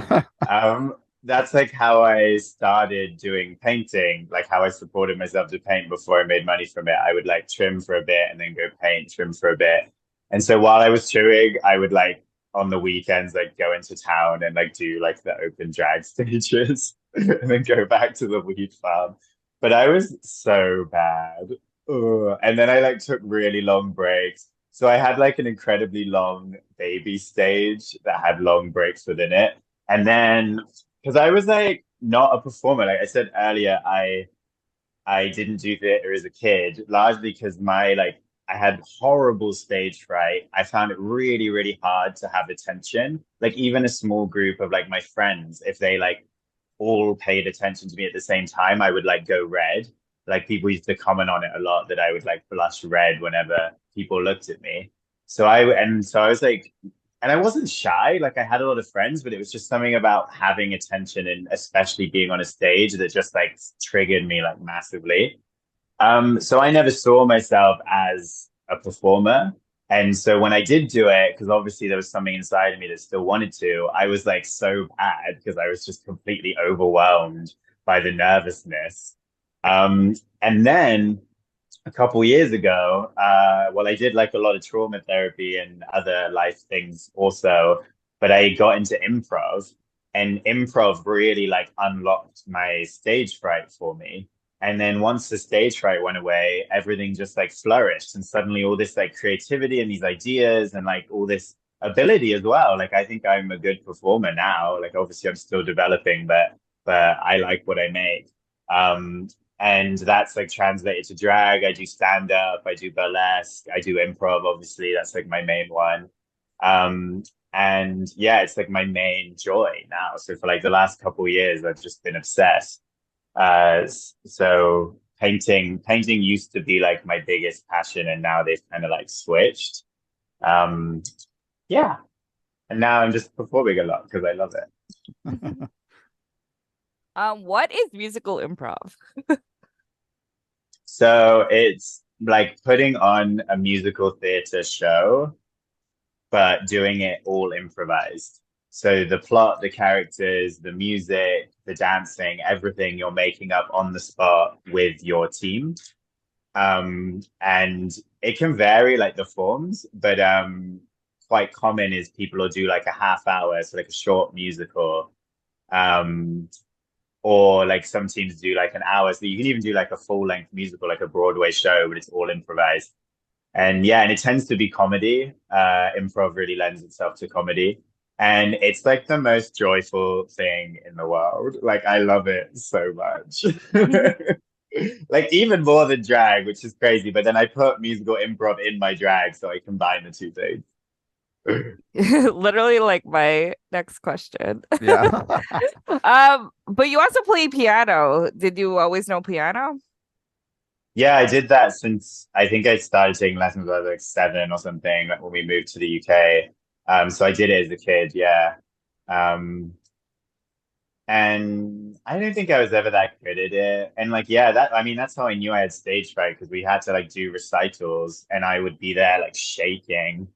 [SPEAKER 4] That's like how I started doing painting, like how I supported myself to paint before I made money from it. I would like trim for a bit and then go paint, trim for a bit. And so while I was trimming, I would like on the weekends like go into town and like do like the open drag stages and then go back to the weed farm. But I was so bad. Ugh. And then I like took really long breaks. So I had like an incredibly long baby stage that had long breaks within it. And then, because I was like not a performer, like I said earlier, I didn't do theater as a kid, largely because I had horrible stage fright. I found it really, really hard to have attention. Like even a small group of like my friends, if they like all paid attention to me at the same time, I would like go red. Like people used to comment on it a lot that I would like blush red whenever people looked at me. So I was like, and I wasn't shy. Like I had a lot of friends, but it was just something about having attention and especially being on a stage that just like triggered me like massively. So I never saw myself as a performer. And so when I did do it, because obviously there was something inside of me that still wanted to, I was like so bad because I was just completely overwhelmed by the nervousness. And then a couple years ago, well, I did like a lot of trauma therapy and other life things also, but I got into improv, and improv really like unlocked my stage fright for me. And then once the stage fright went away, everything just like flourished, and suddenly all this like creativity and these ideas and like all this ability as well. Like I think I'm a good performer now. Like obviously I'm still developing, but I like what I make. And that's like translated to drag. I do stand up, I do burlesque, I do improv, obviously. That's like my main one. And yeah, it's like my main joy now. So for like the last couple of years, I've just been obsessed. So painting used to be like my biggest passion, and now they've kind of like switched. Yeah. And now I'm just performing a lot because I love it.
[SPEAKER 3] What is musical improv?
[SPEAKER 4] So it's like putting on a musical theater show, but doing it all improvised. So the plot, the characters, the music, the dancing, everything you're making up on the spot with your team. And it can vary like the forms, but quite common is people will do like a half hour, so like a short musical. Or like some teams do like an hour. So you can even do like a full length musical, like a Broadway show, but it's all improvised. And yeah, and it tends to be comedy. Improv really lends itself to comedy. And it's like the most joyful thing in the world. Like I love it so much. Like even more than drag, which is crazy. But then I put musical improv in my drag, so I combine the two things.
[SPEAKER 3] Literally like my next question.
[SPEAKER 2] Yeah.
[SPEAKER 3] But you also play piano. Did you always know piano?
[SPEAKER 4] Yeah, I did that since I think I started taking lessons when I was like 7 or something, like when we moved to the UK. So I did it as a kid, yeah. And I don't think I was ever that good at it. And like, yeah, that's how I knew I had stage fright, because we had to like do recitals and I would be there like shaking.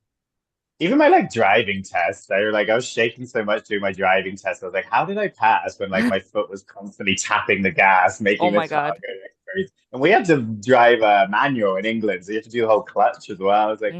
[SPEAKER 4] Even my like driving test, I was shaking so much doing my driving test. I was like, how did I pass when like my foot was constantly tapping the gas, making
[SPEAKER 3] my
[SPEAKER 4] the car
[SPEAKER 3] God.
[SPEAKER 4] go like crazy? And we had to drive a manual in England, so you have to do the whole clutch as well. I was like,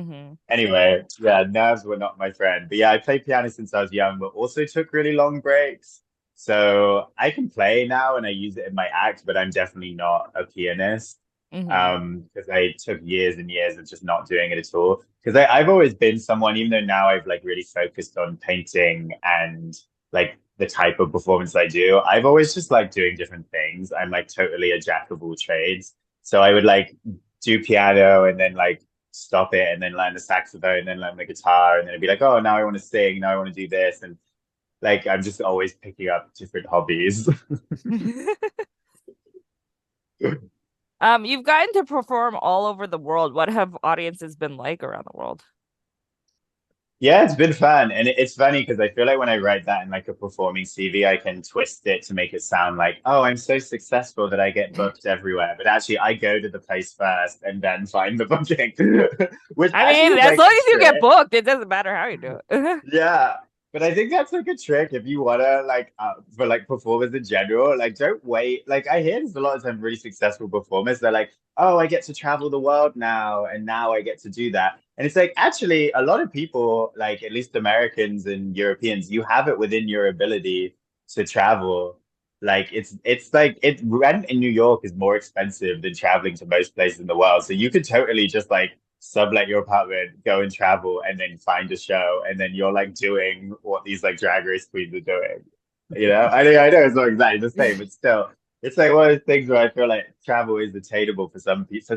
[SPEAKER 4] anyway, yeah, nerves were not my friend. But yeah, I played piano since I was young, but also took really long breaks. So I can play now and I use it in my act, but I'm definitely not a pianist. Because I took years and years of just not doing it at all. Because I've always been someone, even though now I've like really focused on painting and like the type of performance I do, I've always just like doing different things. I'm like totally a jack of all trades. So I would like do piano and then like stop it and then learn the saxophone and then learn the guitar, and then it'd be like, oh, now I want to sing, now I want to do this. And like I'm just always picking up different hobbies.
[SPEAKER 3] You've gotten to perform all over the world. What have audiences been like around the world?
[SPEAKER 4] Yeah, it's been fun. And it's funny because I feel like when I write that in like a performing CV, I can twist it to make it sound like, oh, I'm so successful that I get booked everywhere. But actually, I go to the place first and then find the booking. Which
[SPEAKER 3] I mean, as
[SPEAKER 4] like
[SPEAKER 3] long as you get booked, it doesn't matter how you do it.
[SPEAKER 4] Yeah. But I think that's like a trick if you wanna like for like performers in general, like don't wait. Like I hear this a lot of times, really successful performers, they're like, oh, I get to travel the world now, and now I get to do that. And it's like actually a lot of people, like at least Americans and Europeans, you have it within your ability to travel. Like it's like rent in New York is more expensive than traveling to most places in the world. So you could totally just like sublet your apartment, go and travel, and then find a show, and then you're like doing what these like drag race queens are doing. You know, I know it's not exactly the same, but still, it's like one of those things where I feel like travel is attainable for some people,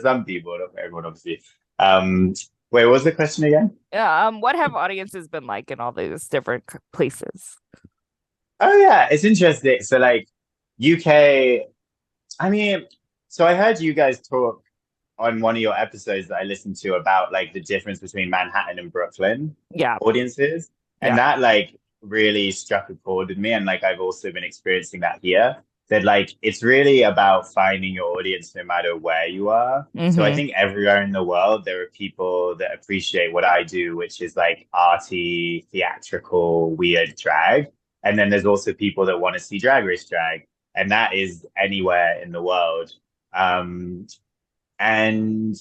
[SPEAKER 4] not for everyone, obviously. Wait, what was the question again?
[SPEAKER 3] Yeah. What have audiences been like in all these different places?
[SPEAKER 4] Oh yeah, it's interesting. So like UK, I mean, so I heard you guys talk on one of your episodes that I listened to about like the difference between Manhattan and Brooklyn audiences. And that like really struck a chord with me. And like I've also been experiencing that here. That like it's really about finding your audience no matter where you are. So I think everywhere in the world there are people that appreciate what I do, which is like arty, theatrical, weird drag. And then there's also people that want to see drag race drag. and that is anywhere in the world. And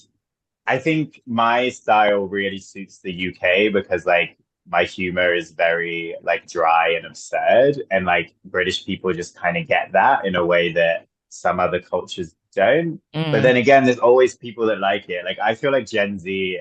[SPEAKER 4] I think my style really suits the UK because like my humor is very like dry and absurd, and like British people just kind of get that in a way that some other cultures don't. But then again, there's always people that like it. Like I feel like Gen Z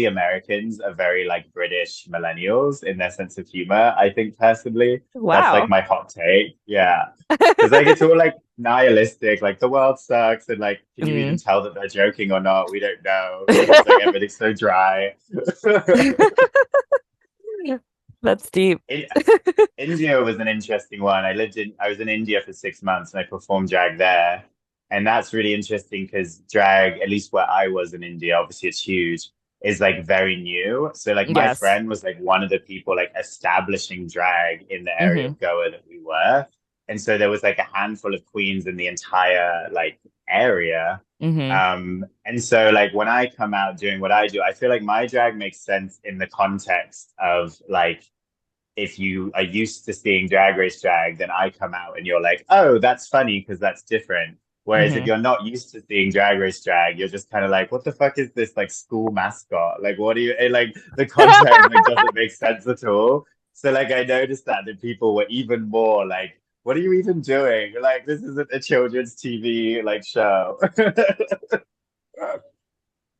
[SPEAKER 4] Americans are very like British millennials in their sense of humor. I think personally, that's
[SPEAKER 3] Wow.
[SPEAKER 4] like my hot take. Yeah, because like it's all like nihilistic, like the world sucks, and like can you even tell that they're joking or not? We don't know. It's like everything's so dry.
[SPEAKER 3] That's deep.
[SPEAKER 4] India was an interesting one. I was in India for 6 months and I performed drag there. And that's really interesting because drag, at least where I was in India, obviously it's huge, is like very new. So like my
[SPEAKER 3] Yes.
[SPEAKER 4] friend was like one of the people like establishing drag in the area of Goa that we were. And so there was like a handful of queens in the entire like area. And so like when I come out doing what I do, I feel like my drag makes sense in the context of like if you are used to seeing drag race drag, then I come out and you're like, oh, that's funny because that's different. Whereas if you're not used to seeing drag race drag, you're just kind of like, what the fuck is this like school mascot? Like, what do you like? The context like doesn't make sense at all. So like I noticed that people were even more like, what are you even doing? Like, this isn't a children's TV like show.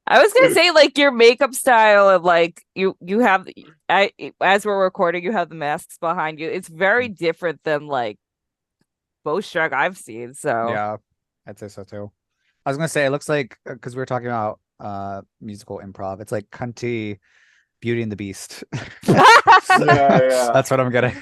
[SPEAKER 3] I was gonna say like your makeup style of like you have as we're recording you have the masks behind you. It's very different than like most drag I've seen. So
[SPEAKER 2] Yeah, I'd say so too. I was gonna say it looks like because we were talking about musical improv. It's like cunty Beauty and the Beast.
[SPEAKER 4] Yeah.
[SPEAKER 2] That's what I'm getting.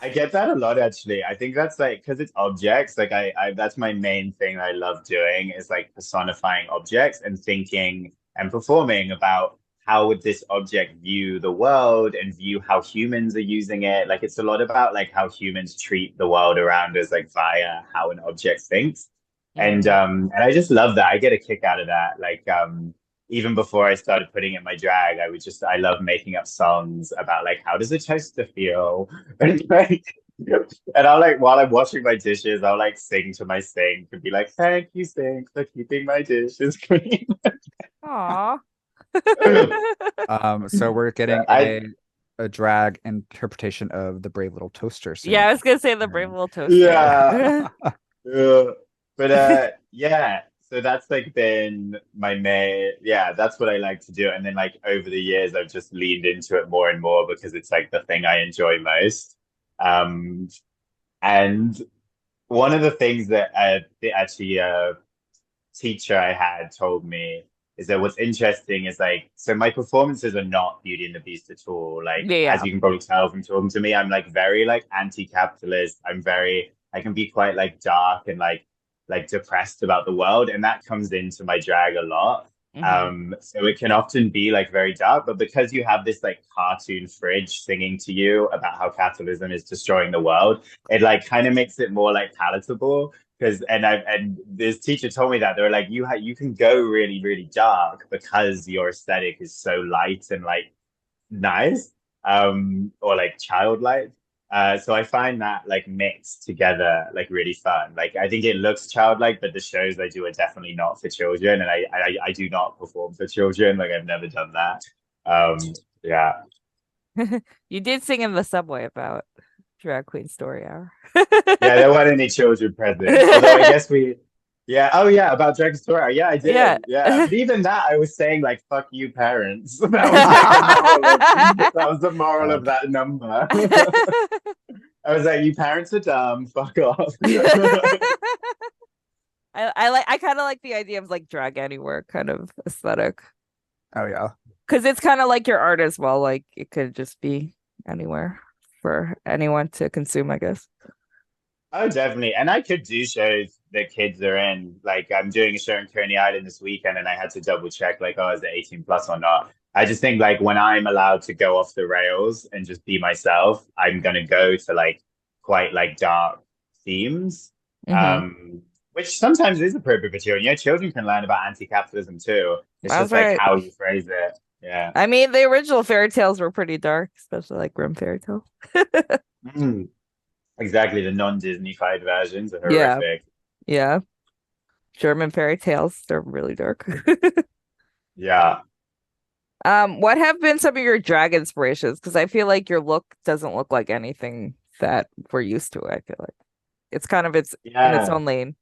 [SPEAKER 4] I get that a lot actually. I think that's like because it's objects. Like I that's my main thing I love doing is like personifying objects and thinking and performing about how would this object view the world and view how humans are using it. Like it's a lot about like how humans treat the world around us, like via how an object thinks. And I just love that. I get a kick out of that. Like even before I started putting in my drag, I love making up songs about like how does a toaster feel? And like and I'll like while I'm washing my dishes, I'll like sing to my sink and be like, thank you, sink, for keeping my dishes clean.
[SPEAKER 3] Aw.
[SPEAKER 2] So we're getting a drag interpretation of the Brave Little Toaster scene.
[SPEAKER 3] Yeah, I was gonna say the Brave Little Toaster.
[SPEAKER 4] Yeah. But yeah, so that's like been my main, yeah, that's what I like to do. And then like over the years, I've just leaned into it more and more because it's like the thing I enjoy most. And one of the things that actually a teacher I had told me is that what's interesting is like, so my performances are not Beauty and the Beast at all. Like, as you can probably tell from talking to me, I'm like very like anti-capitalist. I can be quite like dark and like depressed about the world, and that comes into my drag a lot. So it can often be like very dark, but because you have this like cartoon fridge singing to you about how capitalism is destroying the world, it like kind of makes it more like palatable. Because and this teacher told me that they were like, you can go really really dark because your aesthetic is so light and like nice, or like childlike. So I find that like mixed together like really fun. Like I think it looks childlike, but the shows I do are definitely not for children, and I do not perform for children. Like I've never done that. Yeah.
[SPEAKER 3] You did sing in the subway about Drag Queen Story Hour.
[SPEAKER 4] Yeah, there weren't any children present. Although I guess yeah, oh yeah, about Drag Story. Yeah, I did. Yeah. But even that, I was saying like, "Fuck you, parents." That was the moral of that number. I was like, "You parents are dumb. Fuck off."
[SPEAKER 3] I kind of like the idea of like drag anywhere kind of aesthetic.
[SPEAKER 2] Oh yeah,
[SPEAKER 3] because it's kind of like your art as well. Like it could just be anywhere for anyone to consume, I guess.
[SPEAKER 4] Oh, definitely. And I could do shows that kids are in. Like I'm doing a show in Coney Island this weekend, and I had to double check like, oh, is it 18 plus or not? I just think like when I'm allowed to go off the rails and just be myself, I'm gonna go to like quite like dark themes. Which sometimes is appropriate for children. Yeah, children can learn about anti-capitalism too. It's
[SPEAKER 3] That's
[SPEAKER 4] just like
[SPEAKER 3] right.
[SPEAKER 4] how you phrase it. Yeah.
[SPEAKER 3] I mean, the original fairy tales were pretty dark, especially like Grimm fairy tale.
[SPEAKER 4] Exactly, the non-Disney-fied versions are
[SPEAKER 3] Yeah.
[SPEAKER 4] horrific.
[SPEAKER 3] Yeah. German fairy tales, they're really dark.
[SPEAKER 4] Yeah.
[SPEAKER 3] What have been some of your drag inspirations? Because I feel like your look doesn't look like anything that we're used to. I feel like it's kind of its in its
[SPEAKER 4] Yeah.
[SPEAKER 3] own lane.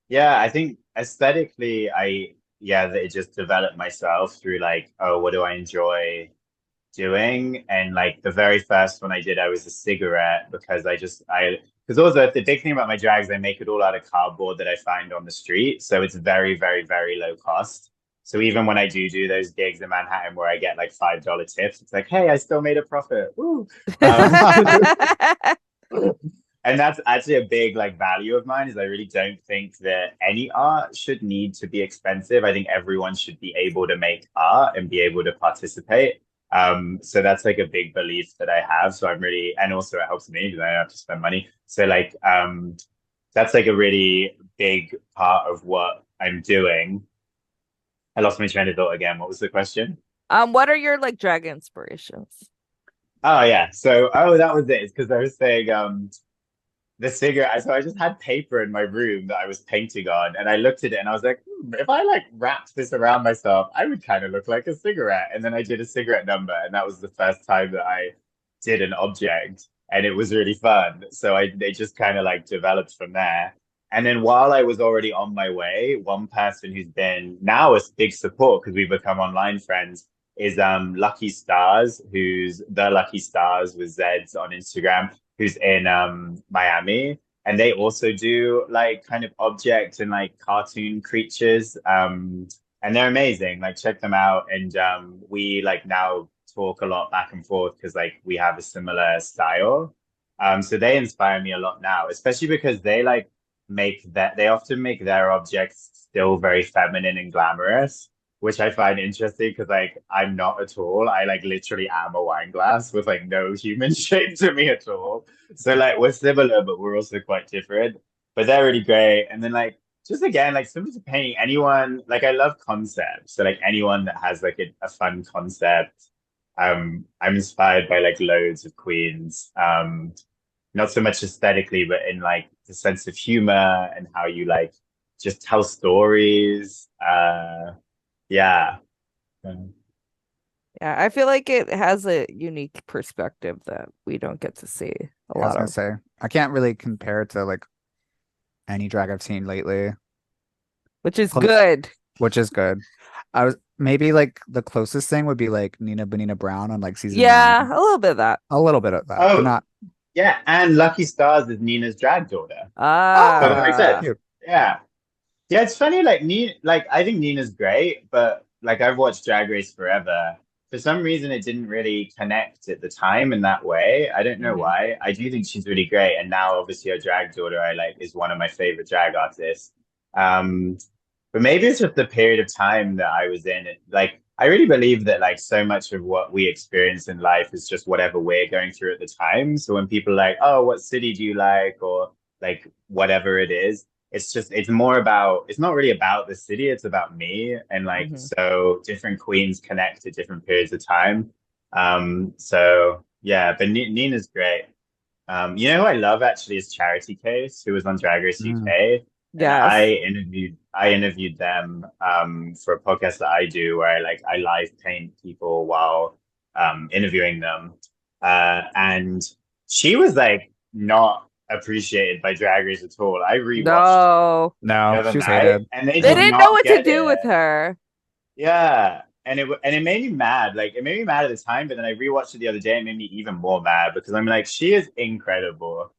[SPEAKER 4] Yeah, I think aesthetically, that it just developed myself through like, oh, what do I enjoy doing? And like the very first one I did, I was a cigarette because also the big thing about my drags, I make it all out of cardboard that I find on the street. So it's very, very, very low cost. So even when I do those gigs in Manhattan where I get like $5 tips, it's like, hey, I still made a profit. Woo. And that's actually a big like value of mine is I really don't think that any art should need to be expensive. I think everyone should be able to make art and be able to participate. So that's like a big belief that I have. So I'm really, and also it helps me because I don't have to spend money. So like, that's like a really big part of what I'm doing. I lost my train of thought again. What was the question?
[SPEAKER 3] What are your like drag inspirations?
[SPEAKER 4] Oh yeah. So that was it. It's because I was saying the cigarette. So I just had paper in my room that I was painting on, and I looked at it and I was like, if I like wrapped this around myself, I would kind of look like a cigarette. And then I did a cigarette number, and that was the first time that I did an object, and it was really fun. So they just kind of like developed from there. And then while I was already on my way, one person who's been now a big support because we've become online friends is Lucky Stars, who's the Lucky Stars with Zeds on Instagram, who's in Miami. And they also do like kind of objects and like cartoon creatures. And they're amazing. Like check them out. And we like now talk a lot back and forth because like we have a similar style. So they inspire me a lot now, especially because they often make their objects still very feminine and glamorous, which I find interesting because like I'm not at all. I like literally am a wine glass with like no human shape to me at all. So like we're similar, but we're also quite different. But they're really great. And then like just again, like similar to painting, anyone like I love concepts. So like anyone that has like a fun concept. I'm inspired by like loads of queens. Not so much aesthetically, but in like the sense of humor and how you like just tell stories. Yeah.
[SPEAKER 3] Yeah, I feel like it has a unique perspective that we don't get to see a
[SPEAKER 2] I was
[SPEAKER 3] lot
[SPEAKER 2] gonna
[SPEAKER 3] of.
[SPEAKER 2] say I can't really compare it to like any drag I've seen lately,
[SPEAKER 3] Which is
[SPEAKER 2] Close-
[SPEAKER 3] good.
[SPEAKER 2] which is good. I was maybe like the closest thing would be like Nina Bonina Brown on like season
[SPEAKER 3] Yeah,
[SPEAKER 2] 9.
[SPEAKER 3] a little bit of that.
[SPEAKER 2] A little bit of that, but
[SPEAKER 4] Oh,
[SPEAKER 2] not.
[SPEAKER 4] yeah. And Lucky Stars is Nina's drag daughter. So that makes
[SPEAKER 3] Ah,
[SPEAKER 4] sense. Yeah. Yeah, it's funny, like Nina, like I think Nina's great, but like I've watched Drag Race forever. For some reason, it didn't really connect at the time in that way. I don't know
[SPEAKER 3] Mhm.
[SPEAKER 4] why. I do think she's really great, and now obviously her drag daughter, I like, is one of my favorite drag artists. Um, but maybe it's just the period of time that I was in. Like, I really believe that like so much of what we experience in life is just whatever we're going through at the time. So when people are like, "Oh, what city do you like?" or like whatever it is, it's more about it's not really about the city, it's about me. And like
[SPEAKER 3] Mhm.
[SPEAKER 4] so different queens connect at different periods of time. So yeah, but Nina's great. You know who I love actually is Charity Case, who was on Drag Race
[SPEAKER 2] Mm.
[SPEAKER 4] UK. And
[SPEAKER 3] Yes.
[SPEAKER 4] I interviewed them for a podcast that I do where I live paint people while interviewing them. And she was like not appreciated by Drag Race at all. I rewatched
[SPEAKER 3] No,
[SPEAKER 4] the
[SPEAKER 2] No,
[SPEAKER 4] other
[SPEAKER 2] she was
[SPEAKER 4] night
[SPEAKER 2] hated.
[SPEAKER 4] and they
[SPEAKER 3] they
[SPEAKER 4] did
[SPEAKER 3] didn't know
[SPEAKER 4] not
[SPEAKER 3] what to
[SPEAKER 4] get
[SPEAKER 3] do
[SPEAKER 4] it.
[SPEAKER 3] with her.
[SPEAKER 4] Yeah. And it made me mad. Like it made me mad at the time, but then I rewatched it the other day and it made me even more mad because I'm like, she is incredible.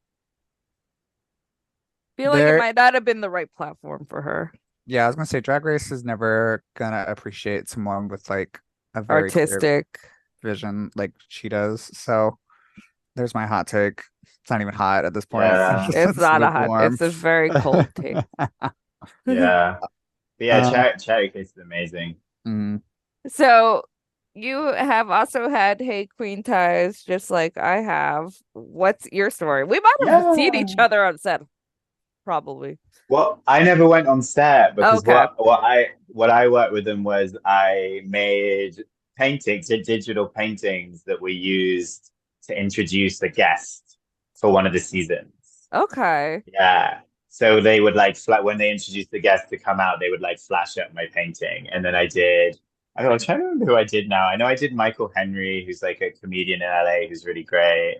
[SPEAKER 3] Feel like it
[SPEAKER 2] There,
[SPEAKER 3] might not have been the right platform for her.
[SPEAKER 2] yeah, I was gonna say Drag Race is never gonna appreciate someone with like a very clear
[SPEAKER 3] Artistic.
[SPEAKER 2] vision like she does. So there's my hot take. It's not even hot at this point.
[SPEAKER 4] Yeah.
[SPEAKER 3] It's not a hot.
[SPEAKER 2] lukewarm.
[SPEAKER 3] It's a very cold take.
[SPEAKER 4] Yeah. But yeah,
[SPEAKER 2] Um,
[SPEAKER 4] Cherry Case is amazing.
[SPEAKER 2] mm,
[SPEAKER 3] So you have also had Hey Queen ties, just like I have. What's your story? We might have seen each
[SPEAKER 4] Yeah.
[SPEAKER 3] other on set, probably.
[SPEAKER 4] Well, I never went on set because
[SPEAKER 3] Okay.
[SPEAKER 4] what I worked with them was I made paintings, digital paintings that were used to introduce the guest. for one of the seasons.
[SPEAKER 3] Okay.
[SPEAKER 4] Yeah. So they would like when they introduced the guests to come out, they would like flash up my painting. And then I'm trying to remember who I did now. I know I did Michael Henry, who's like a comedian in LA who's really great.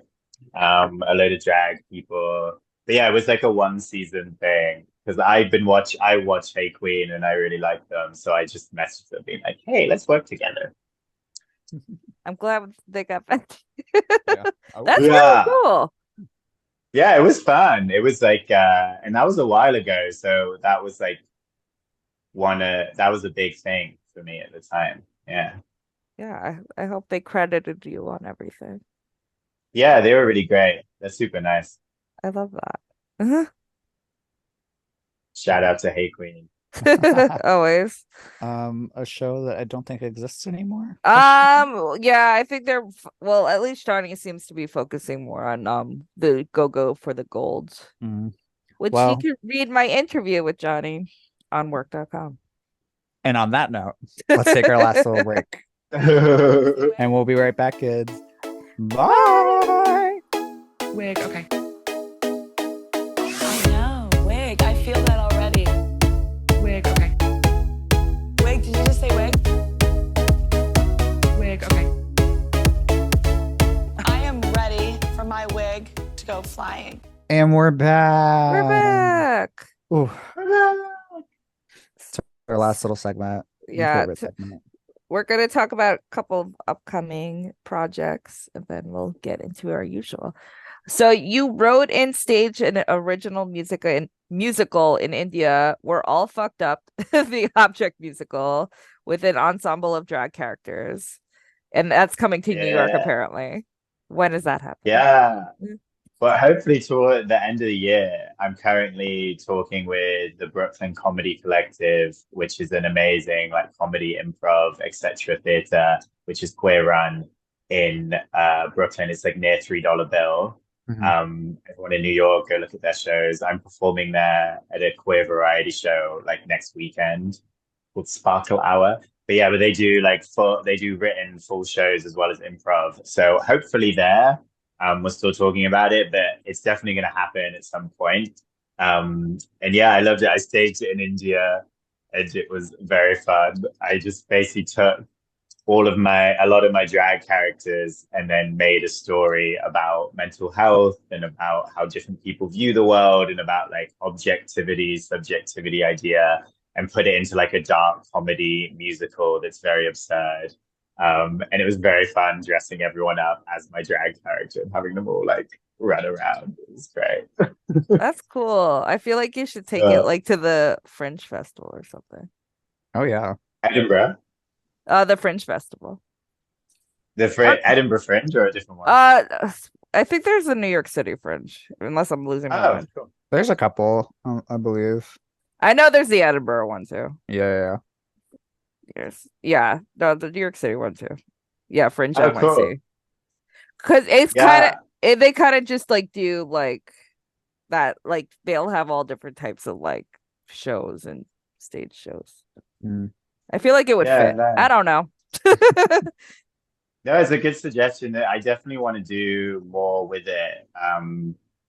[SPEAKER 4] A load of drag people. But yeah, it was like a 1 season thing because I watch Hey Queen and I really like them. So I just messaged them being like, hey, let's work together.
[SPEAKER 3] I'm glad they got back.
[SPEAKER 2] Yeah.
[SPEAKER 3] That's
[SPEAKER 4] Yeah.
[SPEAKER 3] really cool.
[SPEAKER 4] Yeah, it was fun. It was like and that was a while ago. So that was like that was a big thing for me at the time. Yeah.
[SPEAKER 3] Yeah, I hope they credited you on everything.
[SPEAKER 4] Yeah, they were really great. They're super nice.
[SPEAKER 3] I love that.
[SPEAKER 4] Shout out to Hey Queen.
[SPEAKER 3] Always.
[SPEAKER 2] A show that I don't think exists anymore.
[SPEAKER 3] Yeah, I think well, at least Johnny seems to be focusing more on the go for the gold. Which
[SPEAKER 2] Well,
[SPEAKER 3] you can read my interview with Johnny on WERRRK.com.
[SPEAKER 2] and on that note, let's take our last little break. And we'll be right back, kids. Bye.
[SPEAKER 6] Wig, okay.
[SPEAKER 5] I know, wig. I feel that already.
[SPEAKER 6] Wig, okay.
[SPEAKER 5] Wig, did you just say wig?
[SPEAKER 6] Wig, okay.
[SPEAKER 5] I am ready for my wig to go flying.
[SPEAKER 2] And we're back.
[SPEAKER 3] We're back.
[SPEAKER 2] Ooh. It's our last little segment.
[SPEAKER 3] Yeah,
[SPEAKER 2] Favorite segment.
[SPEAKER 3] we're going to talk about a couple of upcoming projects and then we'll get into our usual. So you wrote and staged an original musical in India, We're All Fucked Up, the object musical with an ensemble of drag characters. And that's coming to New York, apparently. When does that happen?
[SPEAKER 4] Yeah. But hopefully toward the end of the year. I'm currently talking with the Brooklyn Comedy Collective, which is an amazing like comedy, improv, etc. theater, which is queer run in Brooklyn. It's like near $3 Bill. Everyone in New York, go look at their shows. I'm performing there at a queer variety show like next weekend called Sparkle Hour. But yeah, but they do written full shows as well as improv. So hopefully there. We're still talking about it, but it's definitely going to happen at some point. And yeah, I loved it. I staged it in India and it was very fun. I just basically took a lot of my drag characters and then made a story about mental health and about how different people view the world and about like objectivity, subjectivity idea, and put it into like a dark comedy musical that's very absurd. And it was very fun dressing everyone up as my drag character and having them all like run around. It was great.
[SPEAKER 3] That's cool. I feel like you should take it like to the Fringe Festival or something.
[SPEAKER 2] Oh yeah.
[SPEAKER 4] Edinburgh?
[SPEAKER 3] The Fringe Festival.
[SPEAKER 4] Edinburgh Fringe or a different one?
[SPEAKER 3] I think there's a New York City Fringe, unless I'm losing my mind.
[SPEAKER 4] Cool.
[SPEAKER 2] There's a couple, I believe.
[SPEAKER 3] I know there's the Edinburgh one too.
[SPEAKER 2] Yeah.
[SPEAKER 3] Yes. Yeah. No, the New York City one too. Yeah, Fringe
[SPEAKER 4] Oh,
[SPEAKER 3] NYC.
[SPEAKER 4] cool.
[SPEAKER 3] Because it's
[SPEAKER 4] Yeah.
[SPEAKER 3] they kind of just like do like that, like they'll have all different types of like shows and stage shows. I feel like it would fit.
[SPEAKER 4] nice.
[SPEAKER 3] I don't know.
[SPEAKER 4] No, it's a good suggestion. That I definitely want to do more with it.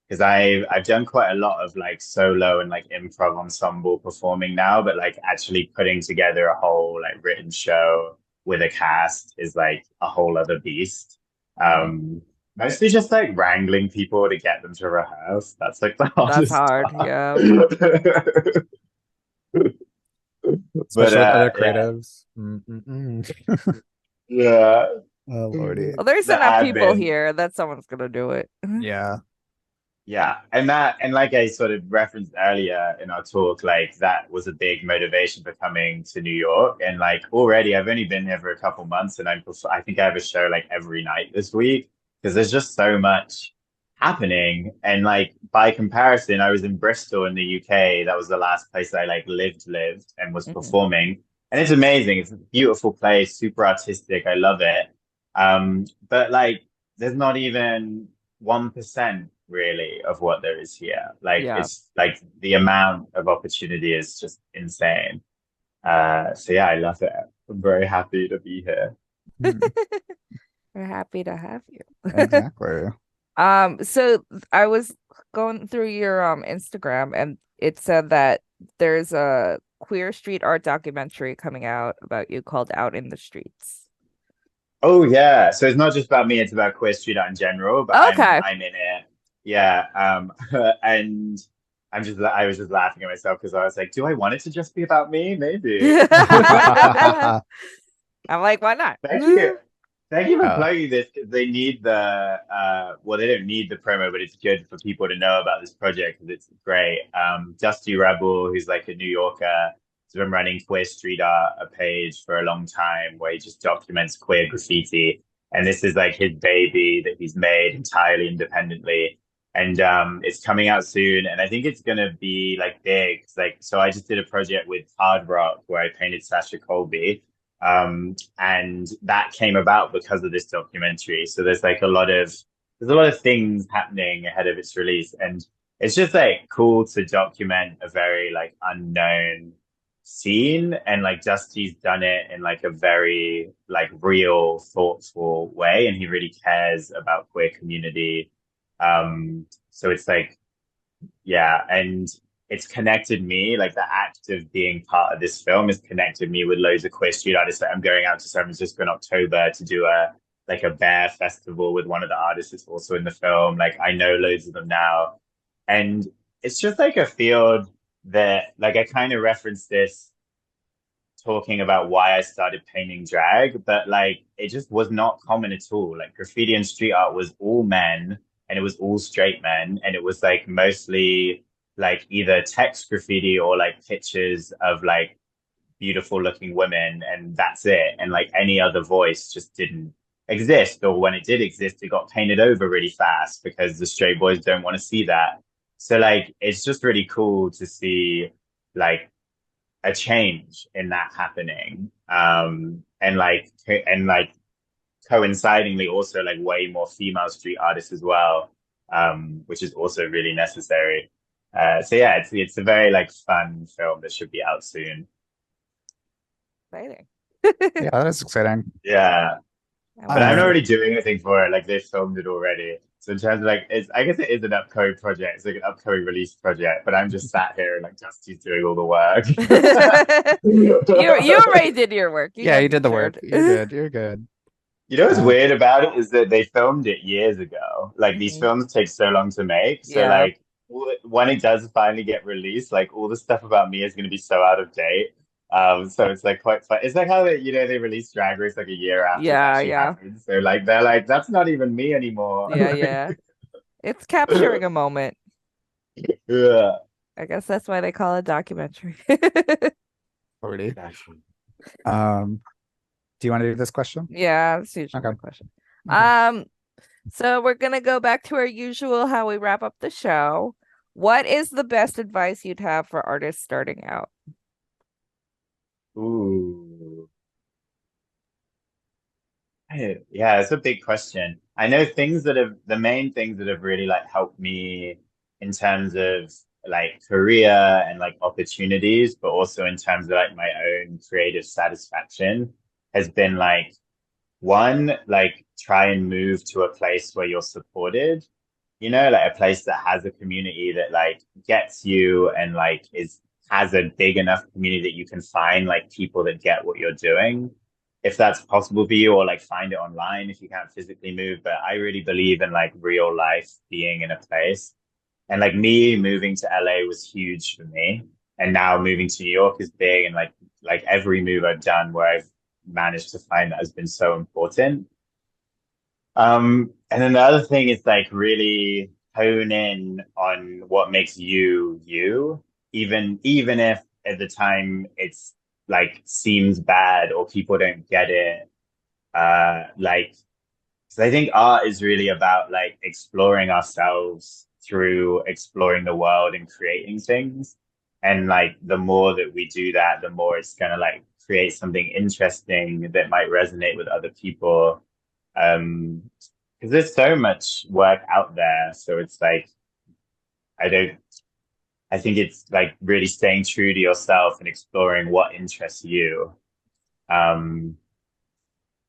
[SPEAKER 4] Because I've done quite a lot of like solo and like improv ensemble performing now, but like actually putting together a whole like written show with a cast is like a whole other beast. Mostly just like wrangling people to get them to rehearse. That's like the hardest
[SPEAKER 3] That's hard.
[SPEAKER 4] part.
[SPEAKER 3] Yeah.
[SPEAKER 2] Especially with other
[SPEAKER 4] yeah.
[SPEAKER 2] creatives.
[SPEAKER 4] Yeah.
[SPEAKER 2] Oh lordy.
[SPEAKER 3] Well, there's
[SPEAKER 4] The
[SPEAKER 3] enough people
[SPEAKER 4] admin.
[SPEAKER 3] here that someone's gonna do it.
[SPEAKER 2] Yeah.
[SPEAKER 4] Yeah, and like I sort of referenced earlier in our talk, like that was a big motivation for coming to New York. And like already, I've only been here for a couple months, and I think I have a show like every night this week because there's just so much happening. And like by comparison, I was in Bristol in the UK. That was the last place I like lived and was performing, and it's amazing. It's a beautiful place, super artistic. I love it. But like, there's not even 1%. Really of what there is here. Like it's like the amount of opportunity is just insane. So yeah, I love it. I'm very happy to be here.
[SPEAKER 3] We're happy to have you.
[SPEAKER 2] Exactly.
[SPEAKER 3] So I was going through your Instagram, and it said that there's a queer street art documentary coming out about you called Out in the Streets.
[SPEAKER 4] Oh yeah. So it's not just about me, it's about queer street art in general, but I'm
[SPEAKER 3] Okay.
[SPEAKER 4] I'm in it. Yeah. And I was just laughing at myself because I was like, do I want it to just be about me? Maybe.
[SPEAKER 3] I'm like, why not?
[SPEAKER 4] Thank you. Thank you for
[SPEAKER 2] Uh,
[SPEAKER 4] plugging this because they need the well, they don't need the promo, but it's good for people to know about this project because it's great. Dusty Rebel, who's like a New Yorker, has been running Queer Street Art, a page for a long time where he just documents queer graffiti. And this is like his baby that he's made entirely independently. And it's coming out soon, and I think it's gonna be like big. Like, so I just did a project with Hard Rock where I painted Sasha Colby, and that came about because of this documentary. So there's a lot of things happening ahead of its release, and it's just like cool to document a very like unknown scene, and like Dusty's done it in like a very like real, thoughtful way, and he really cares about queer community. So it's like, yeah, and it's connected me, like the act of being part of this film has connected me with loads of queer street artists. Like I'm going out to San Francisco in October to do a bear festival with one of the artists that's also in the film. Like I know loads of them now. And it's just like a field that like I kind of referenced this talking about why I started painting drag, but like it just was not common at all. Like graffiti and street art was all men and it was all straight men, and it was like mostly like either text graffiti or like pictures of like beautiful looking women, and that's it. And like any other voice just didn't exist, or when it did exist, it got painted over really fast because the straight boys don't want to see that. So like it's just really cool to see like a change in that happening. And like coincidingly also like way more female street artists as well, which is also really necessary. So yeah, it's a very like fun film that should be out soon.
[SPEAKER 3] Exciting.
[SPEAKER 2] yeah, that is exciting.
[SPEAKER 4] Yeah, but I'm not
[SPEAKER 2] Uh,
[SPEAKER 4] really doing anything for it. Like they filmed it already. So in terms of like, I guess it is an upcoming project. It's like an upcoming release project. But I'm just sat here and like Dusty's doing all the work.
[SPEAKER 3] You already did your work.
[SPEAKER 2] yeah, you
[SPEAKER 3] got
[SPEAKER 2] did the work.
[SPEAKER 3] featured.
[SPEAKER 2] You're good. You're good.
[SPEAKER 4] You know what's
[SPEAKER 2] Um,
[SPEAKER 4] weird about it is that they filmed it years ago. Like these
[SPEAKER 3] Mhm.
[SPEAKER 4] films take so long to make. So
[SPEAKER 3] Yeah.
[SPEAKER 4] like when it does finally get released, like all the stuff about me is going to be so out of date. So it's like quite fun. It's like how they released Drag Race like a year after it
[SPEAKER 3] Yeah,
[SPEAKER 4] actually
[SPEAKER 3] yeah.
[SPEAKER 4] happened. So like they're like, that's not even me anymore.
[SPEAKER 3] Yeah. It's capturing a moment.
[SPEAKER 4] Yeah.
[SPEAKER 3] I guess that's why they call it a documentary.
[SPEAKER 2] already. Do you want to do this question?
[SPEAKER 3] Yeah, that's usually my
[SPEAKER 2] Okay.
[SPEAKER 3] question.
[SPEAKER 2] Okay.
[SPEAKER 3] So we're gonna go back to our usual how we wrap up the show. What is the best advice you'd have for artists starting out?
[SPEAKER 4] Ooh. Yeah, it's a big question. I know the main things that have really like helped me in terms of like career and like opportunities, but also in terms of like my own creative satisfaction has been like one, like try and move to a place where you're supported, like a place that has a community that like gets you and like has a big enough community that you can find like people that get what you're doing, if that's possible for you, or like find it online if you can't physically move. But I really believe in like real life being in a place. And like me moving to LA was huge for me. And now moving to New York is big. And like every move I've done where I've managed to find that has been so important. And then the other thing is like really hone in on what makes you you, even if at the time it's like seems bad or people don't get it. Like, so I think art is really about like exploring ourselves through exploring the world and creating things. And like the more that we do that, the more it's gonna like create something interesting that might resonate with other people. Because there's so much work out there. So it's like I don't I think it's like really staying true to yourself and exploring what interests you. Um,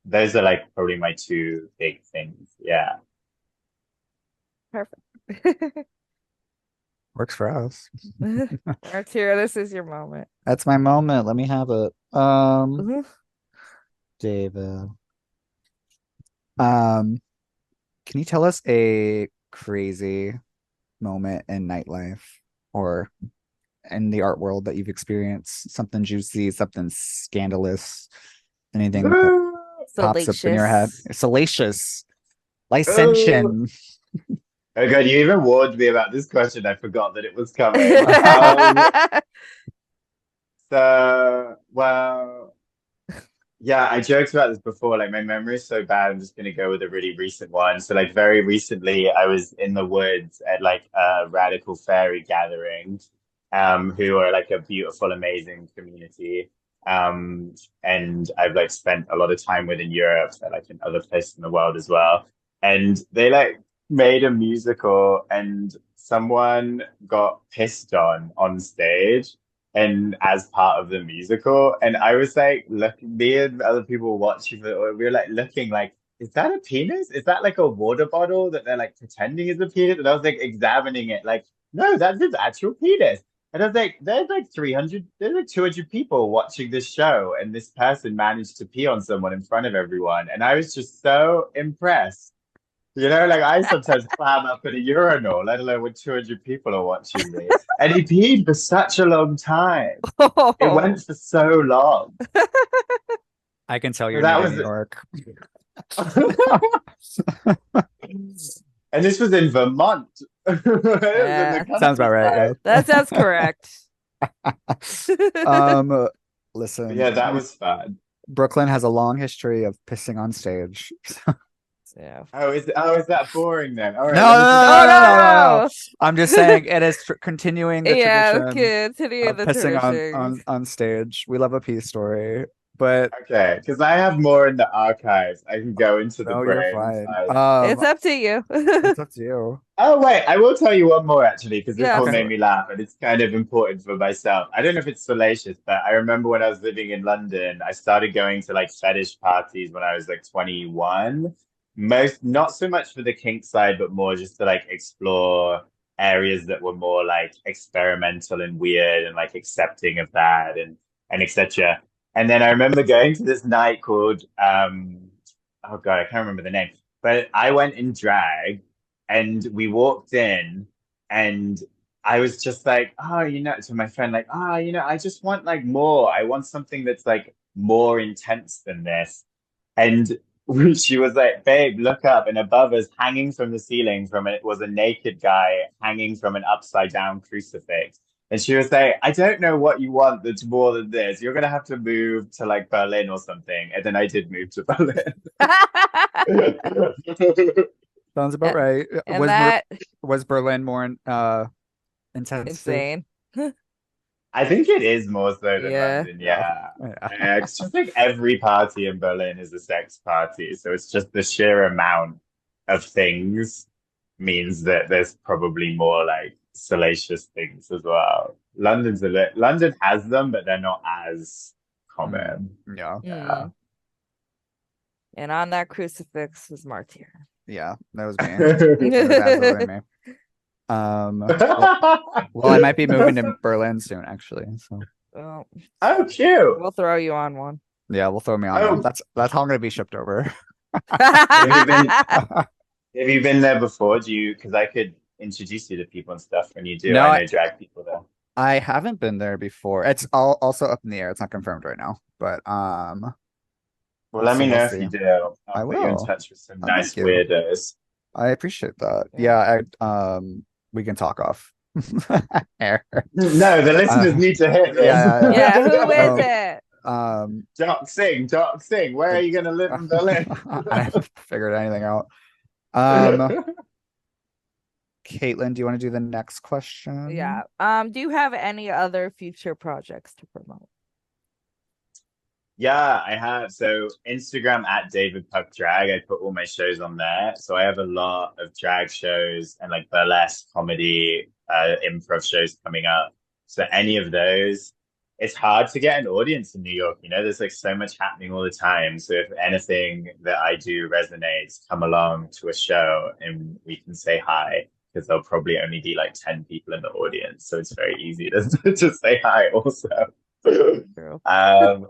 [SPEAKER 4] those are like probably my two big things. Yeah.
[SPEAKER 3] Perfect.
[SPEAKER 2] Works for us.
[SPEAKER 3] Martyr, this is your moment.
[SPEAKER 2] That's my moment. Let me have it.
[SPEAKER 3] Mhm.
[SPEAKER 2] David. Can you tell us a crazy moment in nightlife or in the art world that you've experienced? Something juicy, something scandalous, anything that pops up in your head? Salacious, licentious.
[SPEAKER 4] Oh god, you even warned me about this question. I forgot that it was coming. Well, yeah, I joked about this before. Like, my memory is so bad. I'm just gonna go with a really recent one. So, like, very recently, I was in the woods at like a Radical Fairy gathering, who are like a beautiful, amazing community. And I've like spent a lot of time within Europe, and like in other places in the world as well. And they like made a musical, and someone got pissed on stage and as part of the musical. And I was like, looking, me and other people watching it, we were like looking like, is that a penis? Is that like a water bottle that they're like pretending is a penis? And I was like examining it, like, no, that's his actual penis. And I was like, there's like 200 people watching this show, and this person managed to pee on someone in front of everyone. And I was just so impressed. You know, like I sometimes clam up at a urinal, let alone when 200 people are watching me. And he peed for such a long time. It went for so long.
[SPEAKER 2] I can tell you're
[SPEAKER 4] That
[SPEAKER 2] new to
[SPEAKER 4] was
[SPEAKER 2] New York.
[SPEAKER 4] And this was in Vermont. It was in the
[SPEAKER 2] Sounds about right. Yeah.
[SPEAKER 3] That sounds correct.
[SPEAKER 2] Listen.
[SPEAKER 4] Yeah, that was fun.
[SPEAKER 2] Brooklyn has a long history of pissing on stage.
[SPEAKER 3] Yeah.
[SPEAKER 4] Oh, is that boring then? All right.
[SPEAKER 3] No.
[SPEAKER 2] I'm just saying it is continuing the tradition
[SPEAKER 3] continue
[SPEAKER 2] of
[SPEAKER 3] the
[SPEAKER 2] pissing
[SPEAKER 3] traditions.
[SPEAKER 2] on stage. We love a pee story, but
[SPEAKER 4] Okay, because I have more in the archives. I can go into the
[SPEAKER 2] no, you're
[SPEAKER 4] brain.
[SPEAKER 2] fine.
[SPEAKER 3] It's up to you.
[SPEAKER 2] It's up to you.
[SPEAKER 4] Oh, wait, I will tell you one more actually, because this
[SPEAKER 3] Yeah,
[SPEAKER 4] one
[SPEAKER 3] okay.
[SPEAKER 4] made me laugh and it's kind of important for myself. I don't know if it's salacious, but I remember when I was living in London, I started going to like fetish parties when I was like 21. Not so much for the kink side, but more just to like explore areas that were more like experimental and weird and like accepting of that and etc. And then I remember going to this night called oh god, I can't remember the name, but I went in drag and we walked in and I was just like, oh, to my friend, like, oh, I just want like more. I want something that's like more intense than this. And she was like, babe, look up. And above us, hanging from the ceiling it was a naked guy hanging from an upside down crucifix. And she was like, I don't know what you want that's more than this. You're going to have to move to like Berlin or something. And then I did move to Berlin.
[SPEAKER 2] Sounds about right.
[SPEAKER 3] And
[SPEAKER 2] Was Berlin more intense?
[SPEAKER 3] insane.
[SPEAKER 4] I think it is more so than
[SPEAKER 3] Yeah.
[SPEAKER 4] London, yeah. It's just like every party in Berlin is a sex party. So it's just the sheer amount of things means that there's probably more like salacious things as well. London has them, but they're not as common.
[SPEAKER 2] Yeah.
[SPEAKER 3] And on that crucifix was Martyr.
[SPEAKER 2] Yeah, that was me. That was absolutely me. Well, I might be moving to Berlin soon, actually. So.
[SPEAKER 4] Oh, cute.
[SPEAKER 3] We'll throw you on one.
[SPEAKER 2] Yeah, we'll throw me on one. That's how I'm gonna be shipped over.
[SPEAKER 4] Have you been there before? Because I could introduce you to people and stuff when you do.
[SPEAKER 2] No,
[SPEAKER 4] I know drag people there.
[SPEAKER 2] I haven't been there before. It's also up in the air. It's not confirmed right now, but
[SPEAKER 4] well, let me know if you do. I'll put you in touch with some nice weirdos.
[SPEAKER 2] I appreciate that. Yeah, we can talk off air.
[SPEAKER 4] No, the listeners need to hear this.
[SPEAKER 3] Yeah, who is it?
[SPEAKER 4] Doc Sing. Where are you gonna live in Berlin?
[SPEAKER 2] I haven't figured anything out. Caitlin, do you want to do the next question?
[SPEAKER 3] Yeah. Do you have any other future projects to promote?
[SPEAKER 4] Yeah, I have. So Instagram at David Puck Drag. I put all my shows on there. So I have a lot of drag shows and like burlesque comedy, improv shows coming up. So any of those, it's hard to get an audience in New York. You know, there's like so much happening all the time. So if anything that I do resonates, come along to a show and we can say hi, because there'll probably only be like 10 people in the audience. So it's very easy to say hi also.
[SPEAKER 3] True.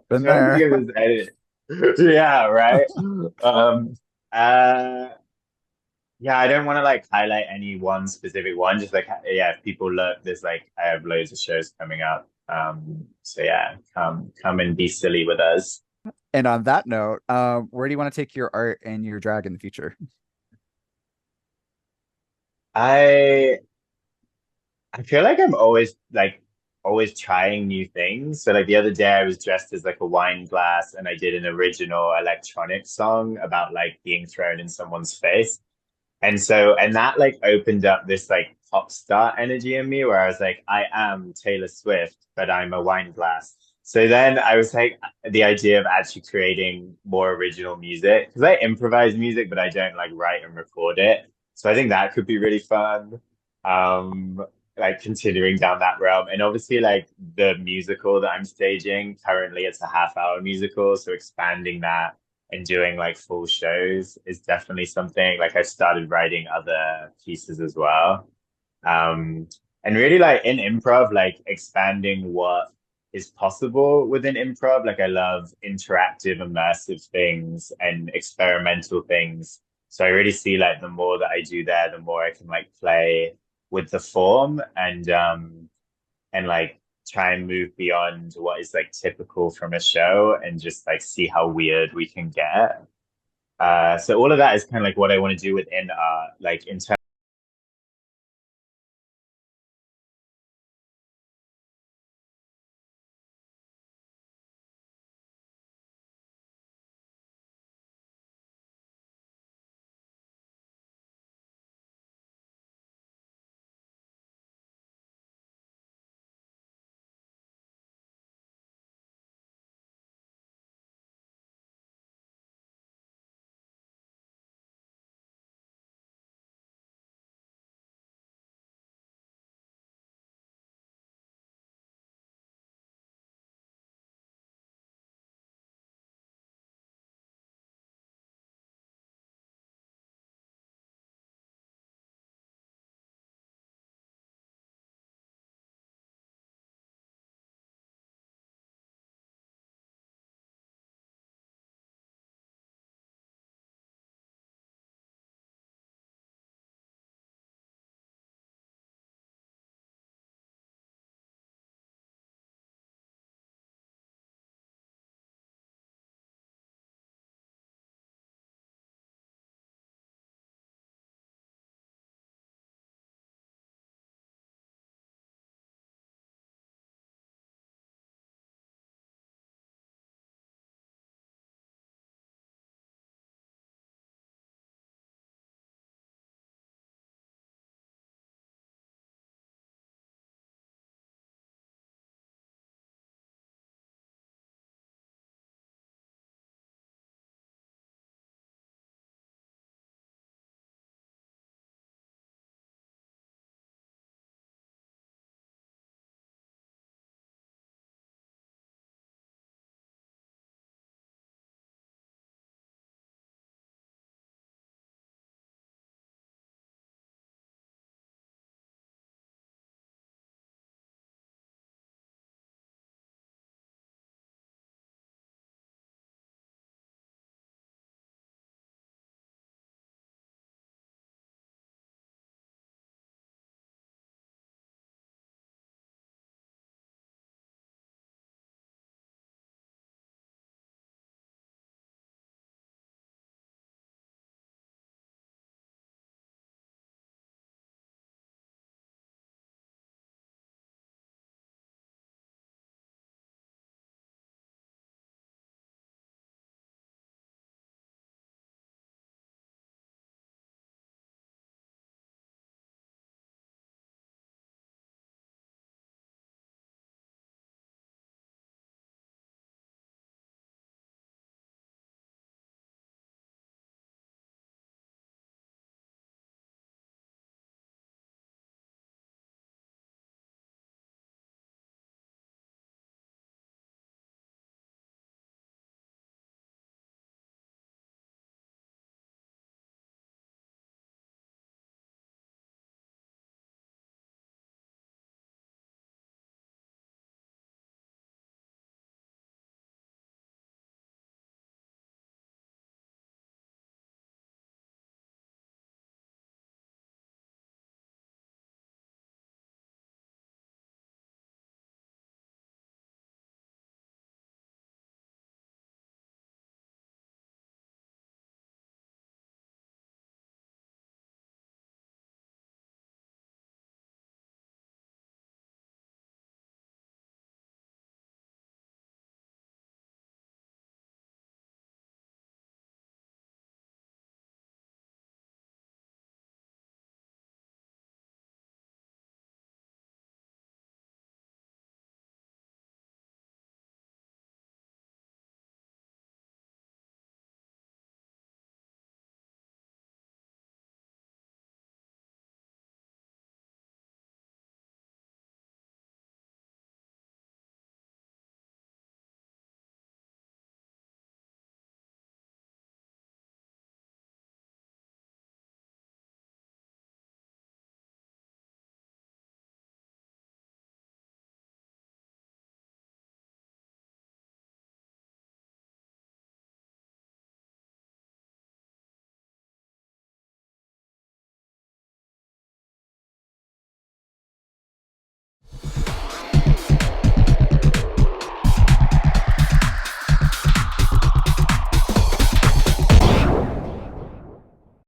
[SPEAKER 2] Been there.
[SPEAKER 4] Yeah, right. Yeah, I don't want to like highlight any one specific one. Just like, yeah, if people look, there's like I have loads of shows coming up. So yeah, come and be silly with us.
[SPEAKER 2] And on that note, where do you want to take your art and your drag in the future?
[SPEAKER 4] I feel like I'm always trying new things. So like the other day I was dressed as like a wine glass and I did an original electronic song about like being thrown in someone's face. And that like opened up this like pop star energy in me where I was like, I am Taylor Swift, but I'm a wine glass. So then I was like, the idea of actually creating more original music, because I improvise music, but I don't like write and record it. So I think that could be really fun. Like continuing down that realm. And obviously like the musical that I'm staging, currently it's a half-hour musical. So expanding that and doing like full shows is definitely something. Like I started writing other pieces as well. And really like in improv, like expanding what is possible within improv. Like I love interactive, immersive things and experimental things. So I really see like the more that I do there, the more I can like play with the form and like try and move beyond what is like typical from a show and just like see how weird we can get. So all of that is kind of like what I want to do within art, like in terms